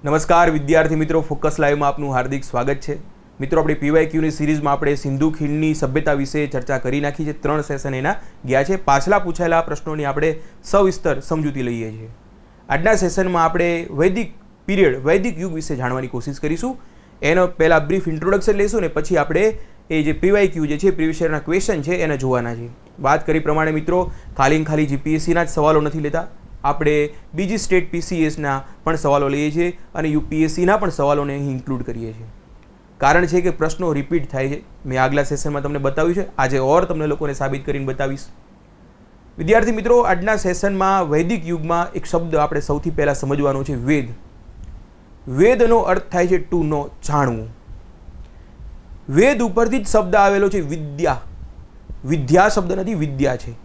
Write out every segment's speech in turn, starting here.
નમસ્કાર વિદ્યાર્થી મિત્રો, ફોકસ લાઈવમાં આપનું હાર્દિક સ્વાગત છે। મિત્રો આપણી પીવાયક્યુની સિરીઝમાં આપણે સિંધુ ખીણની સભ્યતા વિશે ચર્ચા કરી નાખી છે। 3 સેશન એના ગયા છે। પાછલા પૂછાયેલા પ્રશ્નોની આપણે સવિસ્તર સમજૂતી લઈએ છીએ। આજના સેશનમાં આપણે વૈદિક પીરિયડ, વૈદિક યુગ વિશે જાણવાની કોશિશ કરીશું। એનો પહેલા બ્રીફ ઇન્ટ્રોડક્શન લઈશું ને પછી આપણે એ જે પીવાયક્યુ જે છે, પ્રીવિયસ યરના ક્વેશ્ચન છે એને જોવાના છે। વાત કરી પ્રમાણે મિત્રો ખાલી જીપીએસસીના જ સવાલો નથી લેતા, આપણે બીજી સ્ટેટ પીસીએસના પણ સવાલો લઈએ છીએ અને યુપીએસસીના પણ સવાલોને અહીં ઇન્ક્લુડ કરીએ છીએ। કારણ છે કે પ્રશ્નો રિપીટ થાય છે। મેં આગલા સેશનમાં તમને બતાવ્યું છે, આજે ઓર તમને લોકોને સાબિત કરીને બતાવીશ। વિદ્યાર્થી મિત્રો, આજના સેશનમાં વૈદિક યુગમાં એક શબ્દ આપણે સૌથી પહેલાં સમજવાનો છે, વેદ। વેદનો અર્થ થાય છે ટુ નો, જાણવું। વેદ ઉપરથી જ શબ્દ આવેલો છે વિદ્યા। વિદ્યા શબ્દ નથી, વિદ્યા છે।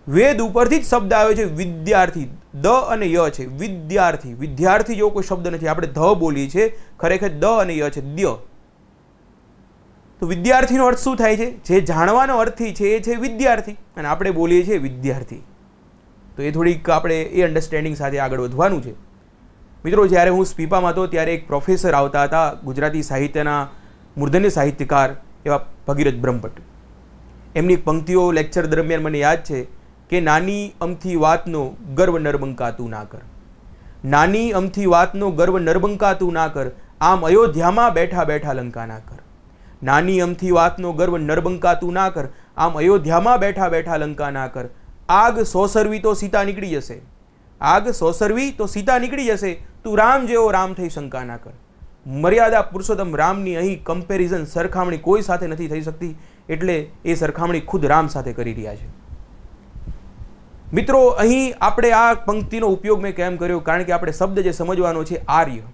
વેદ ઉપરથી જ શબ્દ આવે છે વિદ્યાર્થી, દ અને ય છે, વિદ્યાર્થી। વિદ્યાર્થી જેવો કોઈ શબ્દ નથી, આપણે ધ બોલીએ છીએ, ખરેખર દ અને ય છે, દ્ય। તો વિદ્યાર્થીનો અર્થ શું થાય છે? જે જાણવાનો અર્થી છે એ છે વિદ્યાર્થી, અને આપણે બોલીએ છીએ વિદ્યાર્થી। તો એ થોડીક આપણે એ અન્ડરસ્ટેન્ડિંગ સાથે આગળ વધવાનું છે। મિત્રો, જ્યારે હું સ્પીપામાં હતો ત્યારે એક પ્રોફેસર આવતા હતા, ગુજરાતી સાહિત્યના મૂર્ધન્ય સાહિત્યકાર એવા ભગીરથ બ્રહ્મભટ્ટ। એમની પંક્તિઓ લેક્ચર દરમિયાન મને યાદ છે કે નાની અમથી વાતનો ગર્વ નરબંકાતું ના કર। નાની અમથી વાતનો ગર્વ નરબંકાતું ના કર, આમ અયોધ્યામાં બેઠા બેઠા લંકા ના કર। નાની અમથી વાતનો ગર્વ નરબંકાતું ના કર, આમ અયોધ્યામાં બેઠા બેઠા લંકા ના કર। આગ સોસરવી તો સીતા નીકળી જશે, આગ સોસરવી તો સીતા નીકળી જશે, તું રામ જેવો રામ થઈ શંકા ના કર। મર્યાદા પુરુષોત્તમ રામની અહીં કમ્પેરિઝન, સરખામણી કોઈ સાથે નથી થઈ શકતી, એટલે એ સરખામણી ખુદ રામ સાથે કરી રહ્યા છે। મિત્રો, અહીં આપણે આ પંક્તિનો ઉપયોગ મેં કેમ કર્યો? કારણ કે આપણે શબ્દ જે સમજવાનો છે આર્ય।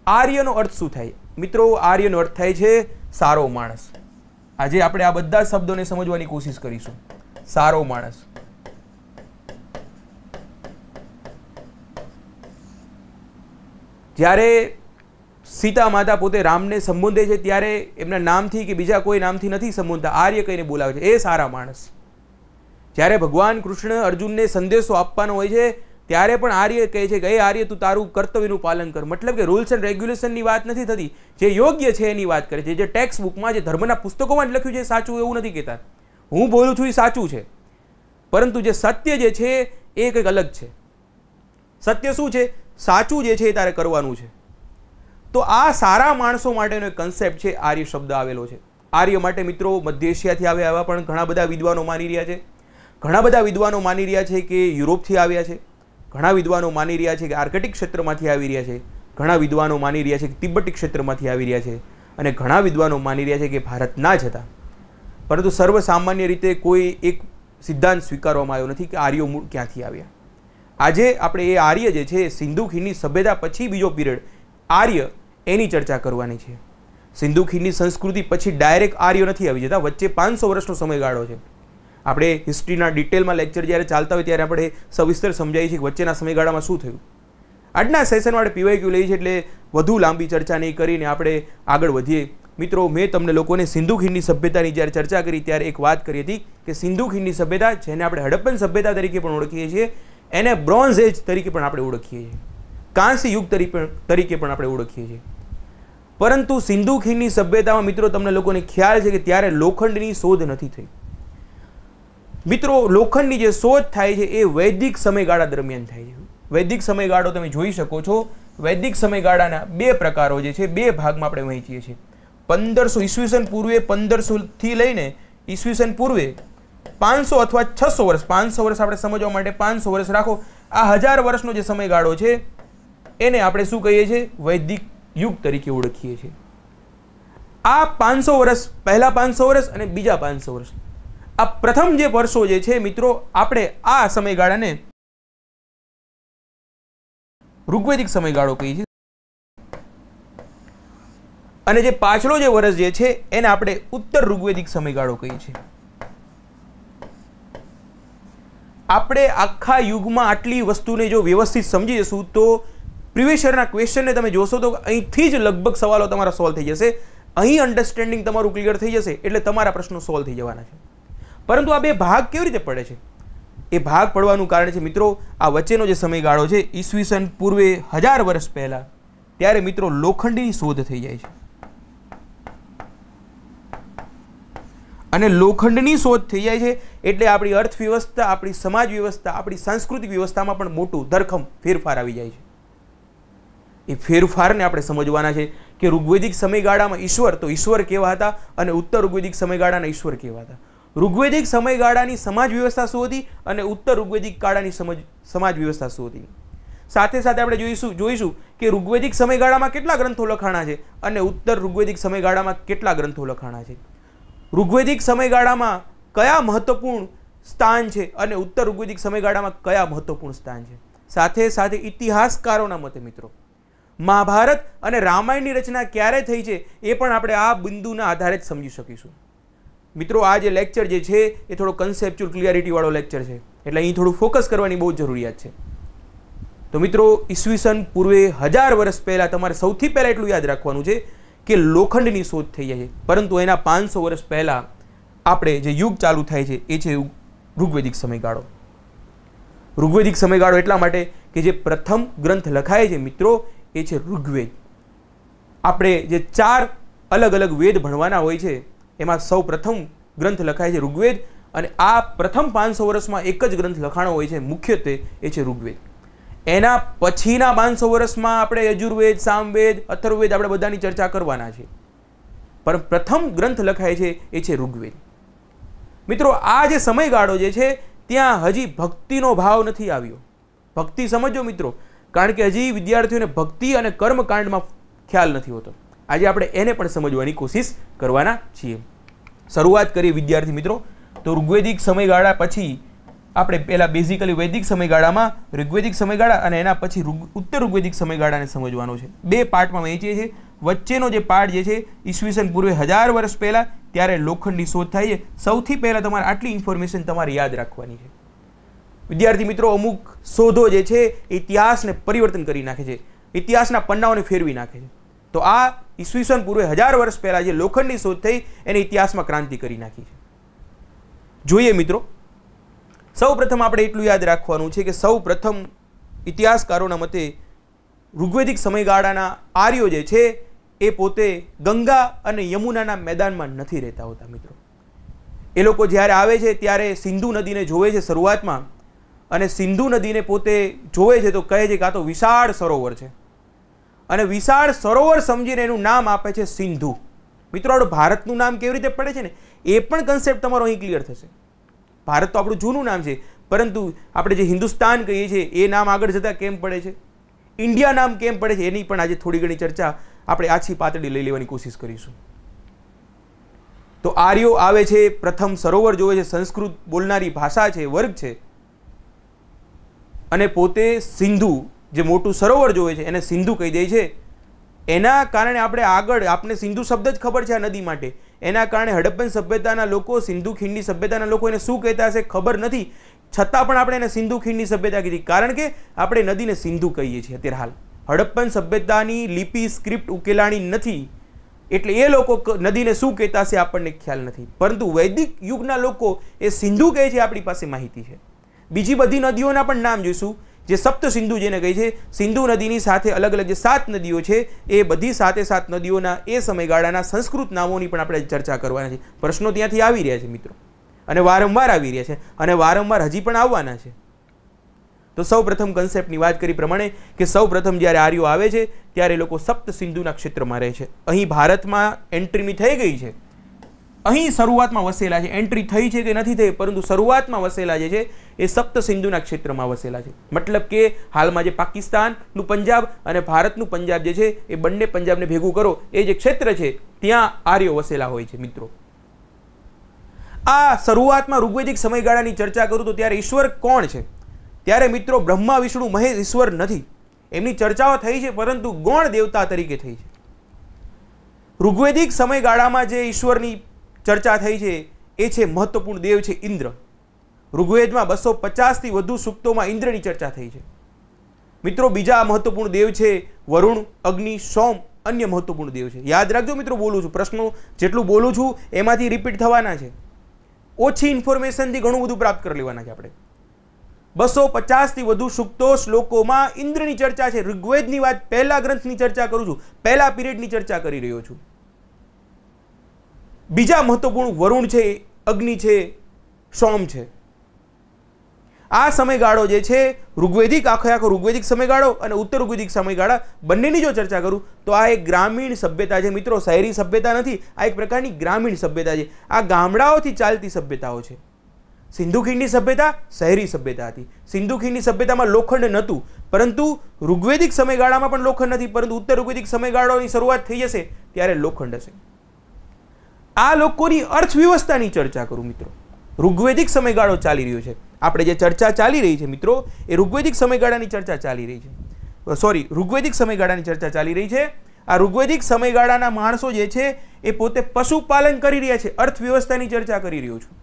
આર્યનો અર્થ શું થાય? મિત્રો, આર્યનો અર્થ થાય છે સારો માણસ। આજે આપણે આ બધા શબ્દોને સમજવાની કોશિશ કરીશું। સારો માણસ, જ્યારે સીતા માતા પોતે રામને સંબોધે છે ત્યારે એમના નામથી કે બીજા કોઈ નામથી નથી સંબોધતા, આર્ય કહીને બોલાવે છે, એ સારા માણસ। જ્યારે ભગવાન કૃષ્ણ અર્જુનને સંદેશો આપવાનો હોય છે ત્યારે પણ આર્ય કહે છે કે એ આર્ય, તું તારું કર્તવ્યનું પાલન કર। મતલબ કે રૂલ્સ એન્ડ રેગ્યુલેશનની વાત નથી થતી, જે યોગ્ય છે એની વાત કરે છે। જે ટેક્સ્ટ બુકમાં, જે ધર્મના પુસ્તકોમાં જ લખ્યું છે સાચું એવું નથી કહેતા। હું બોલું છું એ સાચું છે, પરંતુ જે સત્ય જે છે એ કંઈક અલગ છે। સત્ય શું છે? સાચું જે છે એ તારે કરવાનું છે। તો આ સારા માણસો માટેનો એક કન્સેપ્ટ છે, આર્ય શબ્દ આવેલો છે। આર્ય માટે મિત્રો મધ્ય એશિયાથી આવ્યા એવા પણ ઘણા બધા વિદ્વાનો માની રહ્યા છે। ઘણા બધા વિદ્વાનો માની રહ્યા છે કે યુરોપથી આવ્યા છે, ઘણા વિદ્વાનો માની રહ્યા છે કે આર્કટિક ક્ષેત્રમાંથી આવી રહ્યા છે, ઘણા વિદ્વાનો માની રહ્યા છે કે તિબ્બતી ક્ષેત્રમાંથી આવી રહ્યા છે, અને ઘણા વિદ્વાનો માની રહ્યા છે કે ભારતના જ હતા। પરંતુ સર્વસામાન્ય રીતે કોઈ એક સિદ્ધાંત સ્વીકારવામાં આવ્યો નથી કે આર્યો મૂળ ક્યાંથી આવ્યા। આજે આપણે એ આર્ય જે છે, સિંધુ ખીણની સભ્યતા પછી બીજો પીરિયડ આર્ય, એની ચર્ચા કરવાની છે। સિંધુ ખીણની સંસ્કૃતિ પછી ડાયરેક્ટ આર્ય નથી આવી જતા, વચ્ચે 500 વર્ષનો સમયગાળો છે। આપણે હિસ્ટ્રીના ડિટેલમાં લેક્ચર જ્યારે ચાલતા હોય ત્યારે આપણે સવિસ્તર સમજાવીએ છીએ કે વચ્ચેના સમયગાળામાં શું થયું। આજના સેશનમાં આપણે પીવાયક્યુ લઈએ છીએ, એટલે વધુ લાંબી ચર્ચા નહીં કરીને આપણે આગળ વધીએ। મિત્રો, મેં તમને લોકોને સિંધુ ખીણની સભ્યતાની જ્યારે ચર્ચા કરી ત્યારે એક વાત કરી હતી કે સિંધુ ખીણની સભ્યતા, જેને આપણે હડપ્પન સભ્યતા તરીકે પણ ઓળખીએ છીએ, એને બ્રોન્ઝ એજ તરીકે પણ આપણે ઓળખીએ છીએ, કાંસ્ય યુગ તરીકે પણ આપણે ઓળખીએ છીએ। પરંતુ સિંધુ ખીણની સભ્યતામાં મિત્રો તમને લોકોને ખ્યાલ છે કે ત્યારે લોખંડની શોધ નથી થઈ। મિત્રો, લોખંડની જે શોધ થાય છે એ વૈદિક સમયગાળા દરમિયાન થાય છે। વૈદિક સમયગાળો તમે જોઈ શકો છો। વૈદિક સમયગાળાના બે પ્રકારો જે છે, બે ભાગમાં આપણે વહેંચીએ છીએ। 1500 ઈસવીસન પૂર્વે, 1500 થી લઈને ઈસવીસન પૂર્વે 500 અથવા 600 વર્ષ, 500 વર્ષ આપણે સમજવા માટે 500 વર્ષ રાખો। આ 1000 વર્ષનો જે સમયગાળો છે એને આપણે શું કહીએ છીએ? વૈદિક યુગ તરીકે ઓળખીએ છીએ। આ 500 વર્ષ, પહેલા 500 વર્ષ અને બીજા 500 વર્ષ, આ પ્રથમ જે વર્ષો જે છે મિત્રો, આપણે આ સમયગાળાને ઋગ્વેદિક સમયગાળો કહીએ છીએ, અને જે પાછલો જે વર્ષ જે છે એને આપણે ઉત્તર ઋગ્વેદિક સમયગાળો કહીએ છીએ। આપણે આખા યુગમાં આટલી વસ્તુને જો વ્યવસ્થિત સમજી જશું તો પ્રીવિયસ યરના ક્વેશ્ચનને તમે જોશો તો અહીંથી જ લગભગ સવાલો તમારા સોલ્વ થઈ જશે। અહીં અન્ડરસ્ટેન્ડિંગ તમારું ક્લિયર થઈ જશે એટલે તમારા પ્રશ્નો સોલ્વ થઈ જવાના છે। પરંતુ આ બે ભાગ કેવી રીતે પડે છે? એ ભાગ પડવાનું કારણ છે મિત્રો આ વચ્ચેનો જે સમયગાળો છે ઈસવીસન પૂર્વે 1000 વર્ષ પહેલા ત્યારે મિત્રો લોખંડની શોધ થઈ જાય છે. અને લોખંડની શોધ થઈ જાય છે એટલે આપણી અર્થવ્યવસ્થા, આપણી સમાજ વ્યવસ્થા, આપણી સાંસ્કૃતિક વ્યવસ્થામાં પણ મોટું ધરખમ ફેરફાર આવી જાય છે. એ ફેરફારને આપણે સમજવાના છે કે ઋગ્વેદિક સમયગાળામાં ઈશ્વર તો ઈશ્વર કેવા હતા અને ઉત્તર ઋગ્વેદિક સમયગાળાના ઈશ્વર કેવા હતા. ઋગ્વેદિક સમયગાળાની સમાજ વ્યવસ્થા શું હતી અને ઉત્તર ઋગ્વેદિક કાળાની સમાજ વ્યવસ્થા શું હતી. સાથે સાથે આપણે જોઈશું કે ઋગ્વેદિક સમયગાળામાં કેટલા ગ્રંથો લખાણા છે અને ઉત્તર ઋગ્વેદિક સમયગાળામાં કેટલા ગ્રંથો લખાણા છે. ઋગ્વેદિક સમયગાળામાં કયા મહત્વપૂર્ણ સ્થાન છે અને ઉત્તર ઋગ્વેદિક સમયગાળામાં કયા મહત્વપૂર્ણ સ્થાન છે. સાથે સાથે ઇતિહાસકારોના મતે મિત્રો મહાભારત અને રામાયણની રચના ક્યારે થઈ છે એ પણ આપણે આ બિંદુના આધારે જ સમજી શકીશું. મિત્રો આ જે લેક્ચર જે છે એ થોડો કન્સેપ્ચ્યુઅલ ક્લિયરિટી વાળો લેક્ચર છે એટલે અહીં થોડું ફોકસ કરવાની બહુ જરૂરિયાત છે. તો મિત્રો ઈસવીસન પૂર્વે 1000 વર્ષ પહેલા તમારે સૌથી પહેલા એટલું યાદ રાખવાનું છે કે લોખંડની શોધ થઈ જાય છે, પરંતુ એના 500 વર્ષ પહેલા આપણે જે યુગ ચાલુ થાય છે એ છે ઋગ્વેદિક સમયગાળો. ઋગ્વેદિક સમયગાળો એટલા માટે કે જે પ્રથમ ગ્રંથ લખાય છે મિત્રો એ છે ઋગ્વેદ. આપણે જે 4 અલગ અલગ વેદ ભણવાના હોય છે એમાં સૌ પ્રથમ ગ્રંથ લખાય છે ઋગ્વેદ અને આ પ્રથમ 500 વર્ષમાં એક જ ગ્રંથ લખાણો હોય છે, મુખ્યત્વે એ છે ઋગ્વેદ. એના પછીના 500 વર્ષમાં આપણે યજુર્વેદ, સામવેદ, અથર્વવેદ આપણે બધાની ચર્ચા કરવાના છે, પણ પ્રથમ ગ્રંથ લખાય છે એ છે ઋગ્વેદ. મિત્રો આ જે સમયગાળો જે છે ત્યાં હજી ભક્તિનો ભાવ નથી આવ્યો. ભક્તિ સમજો મિત્રો, કારણ કે હજી વિદ્યાર્થીઓને ભક્તિ અને કર્મકાંડમાં ખ્યાલ નથી હોતો. આજે આપણે એને પણ સમજવાની કોશિશ કરવાના છીએ. શરૂઆત કરીએ વિદ્યાર્થી મિત્રો તો ઋગ્વેદિક સમયગાળા પછી આપણે પહેલા બેઝિકલી વૈદિક સમયગાળામાં ઋગ્વેદિક સમયગાળા અને એના પછી ઉત્તર ઋગ્વેદિક સમયગાળાને સમજવાનો છે. 2 પાર્ટમાં વહેંચીએ છીએ. વચ્ચેનો જે પાર્ટ જે છે ઈસવીસન પૂર્વે 1000 વર્ષ પહેલા ત્યારે લોખંડની શોધ થાય છે. સૌથી પહેલા તમારે આટલી ઇન્ફોર્મેશન તમારે યાદ રાખવાની છે. વિદ્યાર્થી મિત્રો અમુક શોધો જે છે ઇતિહાસને પરિવર્તન કરી નાખે છે, ઇતિહાસના પન્નાઓને ફેરવી નાખે છે. તો આ ઈસવીસન પૂર્વે 1000 વર્ષ પહેલા જે લોખંડની શોધ થઈ એને ઇતિહાસમાં ક્રાંતિ કરી નાખી છે. જોઈએ મિત્રો, સૌ પ્રથમ આપણે એટલું યાદ રાખવાનું છે કે સૌ પ્રથમ ઇતિહાસકારોના મતે ઋગ્વેદિક સમયગાળાના આર્યો જે છે એ પોતે ગંગા અને યમુનાના મેદાનમાં નથી રહેતા હોતા. મિત્રો એ લોકો જ્યારે આવે છે ત્યારે સિંધુ નદીને જોવે છે શરૂઆતમાં, અને સિંધુ નદીને પોતે જોવે છે તો કહે છે કે આ તો વિશાળ સરોવર છે, અને વિશાળ સરોવર સમજીને એનું નામ આપે છે સિંધુ. મિત્રો આપણું ભારતનું નામ કેવી રીતે પડે છે ને એ પણ કન્સેપ્ટ તમારો અહીં ક્લિયર થશે. ભારત તો આપણું જૂનું નામ છે, પરંતુ આપણે જે હિન્દુસ્તાન કહીએ છીએ એ નામ આગળ જતાં કેમ પડે છે, ઇન્ડિયા નામ કેમ પડે છે, એની પણ આજે થોડી ઘણી ચર્ચા આપણે આછી પાતળી લઈ લેવાની કોશિશ કરીશું. તો આર્યો આવે છે, પ્રથમ સરોવર જોવે છે, સંસ્કૃત બોલનારી ભાષા છે, વર્ગ છે, અને પોતે સિંધુ જે મોટું સરોવર જોવે છે એને સિંધુ કહી દે છે. એના કારણે આપણે આગળ આપને સિંધુ શબ્દ જ ખબર છે આ નદી માટે, એના કારણે હડપ્પન સભ્યતાના લોકો, સિંધુ ખીણની સભ્યતાના લોકો એને શું કહેતા હશે ખબર નથી, છતાં પણ આપણે એને સિંધુ ખીણની સભ્યતા કીધી, કારણ કે આપણે નદીને સિંધુ કહીએ છીએ. અત્યારે હાલ હડપ્પન સભ્યતાની લિપિ સ્ક્રિપ્ટ ઉકેલાણી નથી એટલે એ લોકો નદીને શું કહેતા હશે આપણને ખ્યાલ નથી, પરંતુ વૈદિક યુગના લોકો એ સિંધુ કહે છે, આપણી પાસે માહિતી છે. બીજી બધી નદીઓના પણ નામ જોઈશું, જે સપ્ત સિંધુ જેને કહે છે. સિંધુ નદીની સાથે અલગ અલગ જે 7 નદીઓ છે એ બધી 7 નદીઓના એ સમયગાળાના સંસ્કૃત નામોની પણ આપણે ચર્ચા કરવાના છે. પ્રશ્નો ત્યાંથી આવી રહ્યા છે મિત્રો, અને વારંવાર આવી રહ્યા છે, અને વારંવાર હજી પણ આવવાના છે. તો સૌ પ્રથમ કન્સેપ્ટની વાત કરી પ્રમાણે કે સૌ પ્રથમ જ્યારે આર્યો આવે છે ત્યારે લોકો સપ્ત સિંધુના ક્ષેત્રમાં રહે છે. અહીં ભારતમાં એન્ટ્રીની થઈ ગઈ છે, અહીં શરૂઆતમાં વસેલા છે. એન્ટ્રી થઈ છે કે નથી થઈ, પરંતુ શરૂઆતમાં વસેલા જે છે એ સપ્ત સિંધુના ક્ષેત્રમાં વસેલા છે. મતલબ કે હાલમાં જે પાકિસ્તાનનું પંજાબ અને ભારતનું પંજાબ જે છે એ બંને પંજાબને ભેગું કરો એ જે ક્ષેત્ર છે ત્યાં આર્યો વસેલા હોય છે. મિત્રો આ શરૂઆતમાં ઋગ્વેદિક સમયગાળાની ચર્ચા કરું તો ત્યારે ઈશ્વર કોણ છે, ત્યારે મિત્રો બ્રહ્મા વિષ્ણુ મહેશ ઈશ્વર નથી. એમની ચર્ચાઓ થઈ છે, પરંતુ ગૌણ દેવતા તરીકે થઈ છે. ઋગ્વેદિક સમયગાળામાં જે ઈશ્વરની ચર્ચા થઈ છે એ છે મહત્વપૂર્ણ દેવ છે ઇન્દ્ર. ઋગ્વેદમાં 250 થી વધુ સૂક્તોમાં ઇન્દ્રની ચર્ચા થઈ છે. મિત્રો બીજા મહત્વપૂર્ણ દેવ છે વરુણ, અગ્નિ, સોમ, અન્ય મહત્વપૂર્ણ દેવ છે. યાદ રાખજો મિત્રો, બોલું છું પ્રશ્નો જેટલું બોલું છું એમાંથી રિપીટ થવાના છે. ઓછી ઇન્ફોર્મેશનથી ઘણું બધું પ્રાપ્ત કરી લેવાના છે આપણે. 250 થી વધુ સૂક્તો શ્લોકોમાં ઇન્દ્રની ચર્ચા છે. ઋગ્વેદની વાત પહેલા ગ્રંથની ચર્ચા કરું છું, પહેલા પીરિયડની ચર્ચા કરી રહ્યો છું. બીજા મહત્વપૂર્ણ વરુણ છે, અગ્નિ છે, સોમ છે. આ સમયગાળો જે છે ઋગ્વેદિક, આખો ઋગ્વેદિક સમયગાળો અને ઉત્તર ઋગ્વેદિક સમયગાળા બંનેની જો ચર્ચા કરું તો આ એક ગ્રામીણ સભ્યતા છે મિત્રો. શહેરી સભ્યતા નથી, આ એક પ્રકારની ગ્રામીણ સભ્યતા છે. આ ગામડાઓથી ચાલતી સભ્યતાઓ છે. સિંધુ ખીણની સભ્યતા શહેરી સભ્યતા હતી. સિંધુ ખીણની સભ્યતામાં લોખંડ નહોતું, પરંતુ ઋગ્વેદિક સમયગાળામાં પણ લોખંડ નથી, પરંતુ ઉત્તર ઋગ્વેદિક સમયગાળાની શરૂઆત થઈ જશે ત્યારે લોખંડ હશે. આ લોકોની અર્થવ્યવસ્થાની ચર્ચા કરું મિત્રો. ઋગ્વેદિક સમયગાળો ચાલી રહ્યો છે. આપણે જે ચર્ચા ચાલી રહી છે મિત્રો, એ ઋગ્વેદિક સમયગાળાની ચર્ચા ચાલી રહી છે. સોરી, ઋગ્વેદિક સમયગાળાની ચર્ચા ચાલી રહી છે. આ ઋગ્વેદિક સમયગાળાના માણસો જે છે એ પોતે પશુપાલન કરી રહ્યા છે. અર્થવ્યવસ્થાની ચર્ચા કરી રહ્યો છું.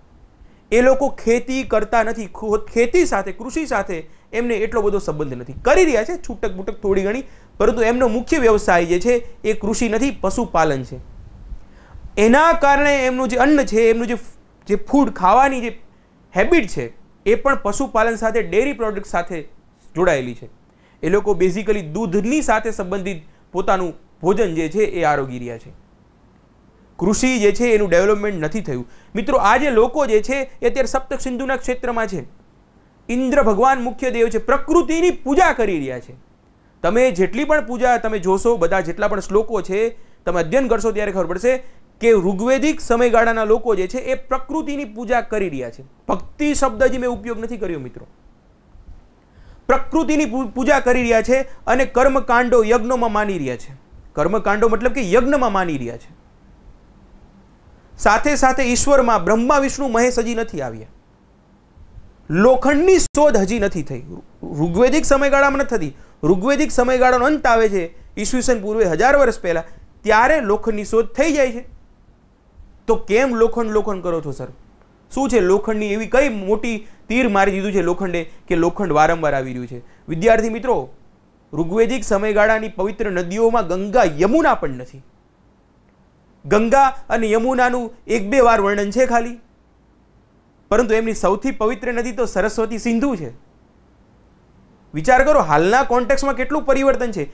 એ લોકો ખેતી કરતા નથી. ખેતી સાથે, કૃષિ સાથે એમને એટલો બધો સંબંધ નથી. કરી રહ્યા છે છૂટક બૂટક થોડી ઘણી, પરંતુ એમનો મુખ્ય વ્યવસાય જે છે એ કૃષિ નથી, પશુપાલન છે. એના કારણે એમનું જે અન્ન છે, એમનું જે ફૂડ ખાવાની જે હેબિટ છે એ પણ પશુપાલન સાથે, ડેરી પ્રોડક્ટ સાથે જોડાયેલી છે. એ લોકો બેઝિકલી દૂધની સાથે સંબંધિત પોતાનું ભોજન જે છે એ આરોગી રહ્યા છે. કૃષિ જે છે એનું ડેવલપમેન્ટ નથી થયું મિત્રો. આ જે લોકો જે છે એ અત્યારે સપ્ત સિંધુના ક્ષેત્રમાં છે. ઇન્દ્ર ભગવાન મુખ્ય દેવ છે, પ્રકૃતિની પૂજા કરી રહ્યા છે. તમે જેટલી પણ પૂજા તમે જોશો, બધા જેટલા પણ શ્લોકો છે તમે અધ્યયન કરશો ત્યારે ખબર પડશે કે ઋગ્વેદિક સમયગાળાના લોકો જે છે એ પ્રકૃતિની પૂજા કરી રહ્યા છે. ભક્તિ શબ્દ જ મેં ઉપયોગ નથી કર્યો મિત્રો. પ્રકૃતિની પૂજા કરી રહ્યા છે અને કર્મકાંડો યજ્ઞોમાં માની રહ્યા છે. કર્મકાંડો મતલબ કે યજ્ઞમાં માની રહ્યા છે. સાથે સાથે ઈશ્વરમાં બ્રહ્મા, વિષ્ણુ, મહેશ હજી નથી આવ્યા. લોખંડની શોધ હજી નથી થઈ. ઋગ્વેદિક સમયગાળામાં નથી થતી. ઋગ્વેદિક સમયગાળાનો અંત આવે છે ઈસવીસન પૂર્વે 1000 વર્ષ પહેલા, ત્યારે લોખંડની શોધ થઈ જાય છે. તો કેમ લોખંડ કરો છો સર? શું છે લોખંડની એવી કઈ મોટી તીર મારી દીધું છે લોખંડે કે લોખંડ વારંવાર આવી રહ્યું છે? વિદ્યાર્થી મિત્રો, ઋગ્વેદિક સમયગાળાની પવિત્ર નદીઓમાં ગંગા, યમુના પણ નથી. ગંગા અને યમુનાનું 1-2 વાર વર્ણન છે ખાલી, પરંતુ એમની સૌથી પવિત્ર નદી તો સરસ્વતી, સિંધુ છે. વિચાર કરો હાલના કોન્ટેક્સમાં કેટલું પરિવર્તન છે.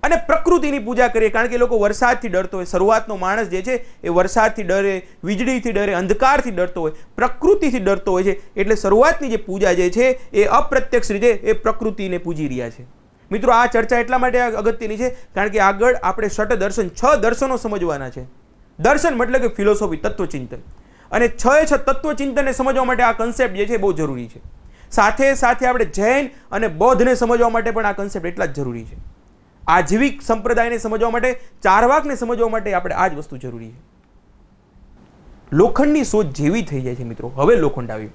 અને પ્રકૃતિની પૂજા કરીએ, કારણ કે લોકો વરસાદથી ડરતો હોય. શરૂઆતનો માણસ જે છે એ વરસાદથી ડરે, વીજળીથી ડરે, અંધકારથી ડરતો હોય, પ્રકૃતિથી ડરતો હોય છે. એટલે શરૂઆતની જે પૂજા જે છે એ અપ્રત્યક્ષ રીતે એ પ્રકૃતિને પૂજી રહ્યા છે. મિત્રો, આ ચર્ચા એટલા માટે અગત્યની છે કારણ કે આગળ આપણે ષટ દર્શન, 6 દર્શનો સમજવાના છે. દર્શન મતલબ કે ફિલોસોફી, તત્વચિંતન. અને 6 તત્વચિંતનને સમજવા માટે આ કન્સેપ્ટ જે છે બહુ જરૂરી છે. સાથે સાથે આપણે જૈન અને બૌદ્ધને સમજવા માટે પણ આ કન્સેપ્ટ એટલા જ જરૂરી છે. આજીવિક સંપ્રદાયને સમજવા માટે, ચારવાકને સમજવા માટે આપણે આ જ વસ્તુ જરૂરી છે. લોખંડની શોધ જેવી થઈ જાય છે મિત્રો, હવે લોખંડ આવ્યું,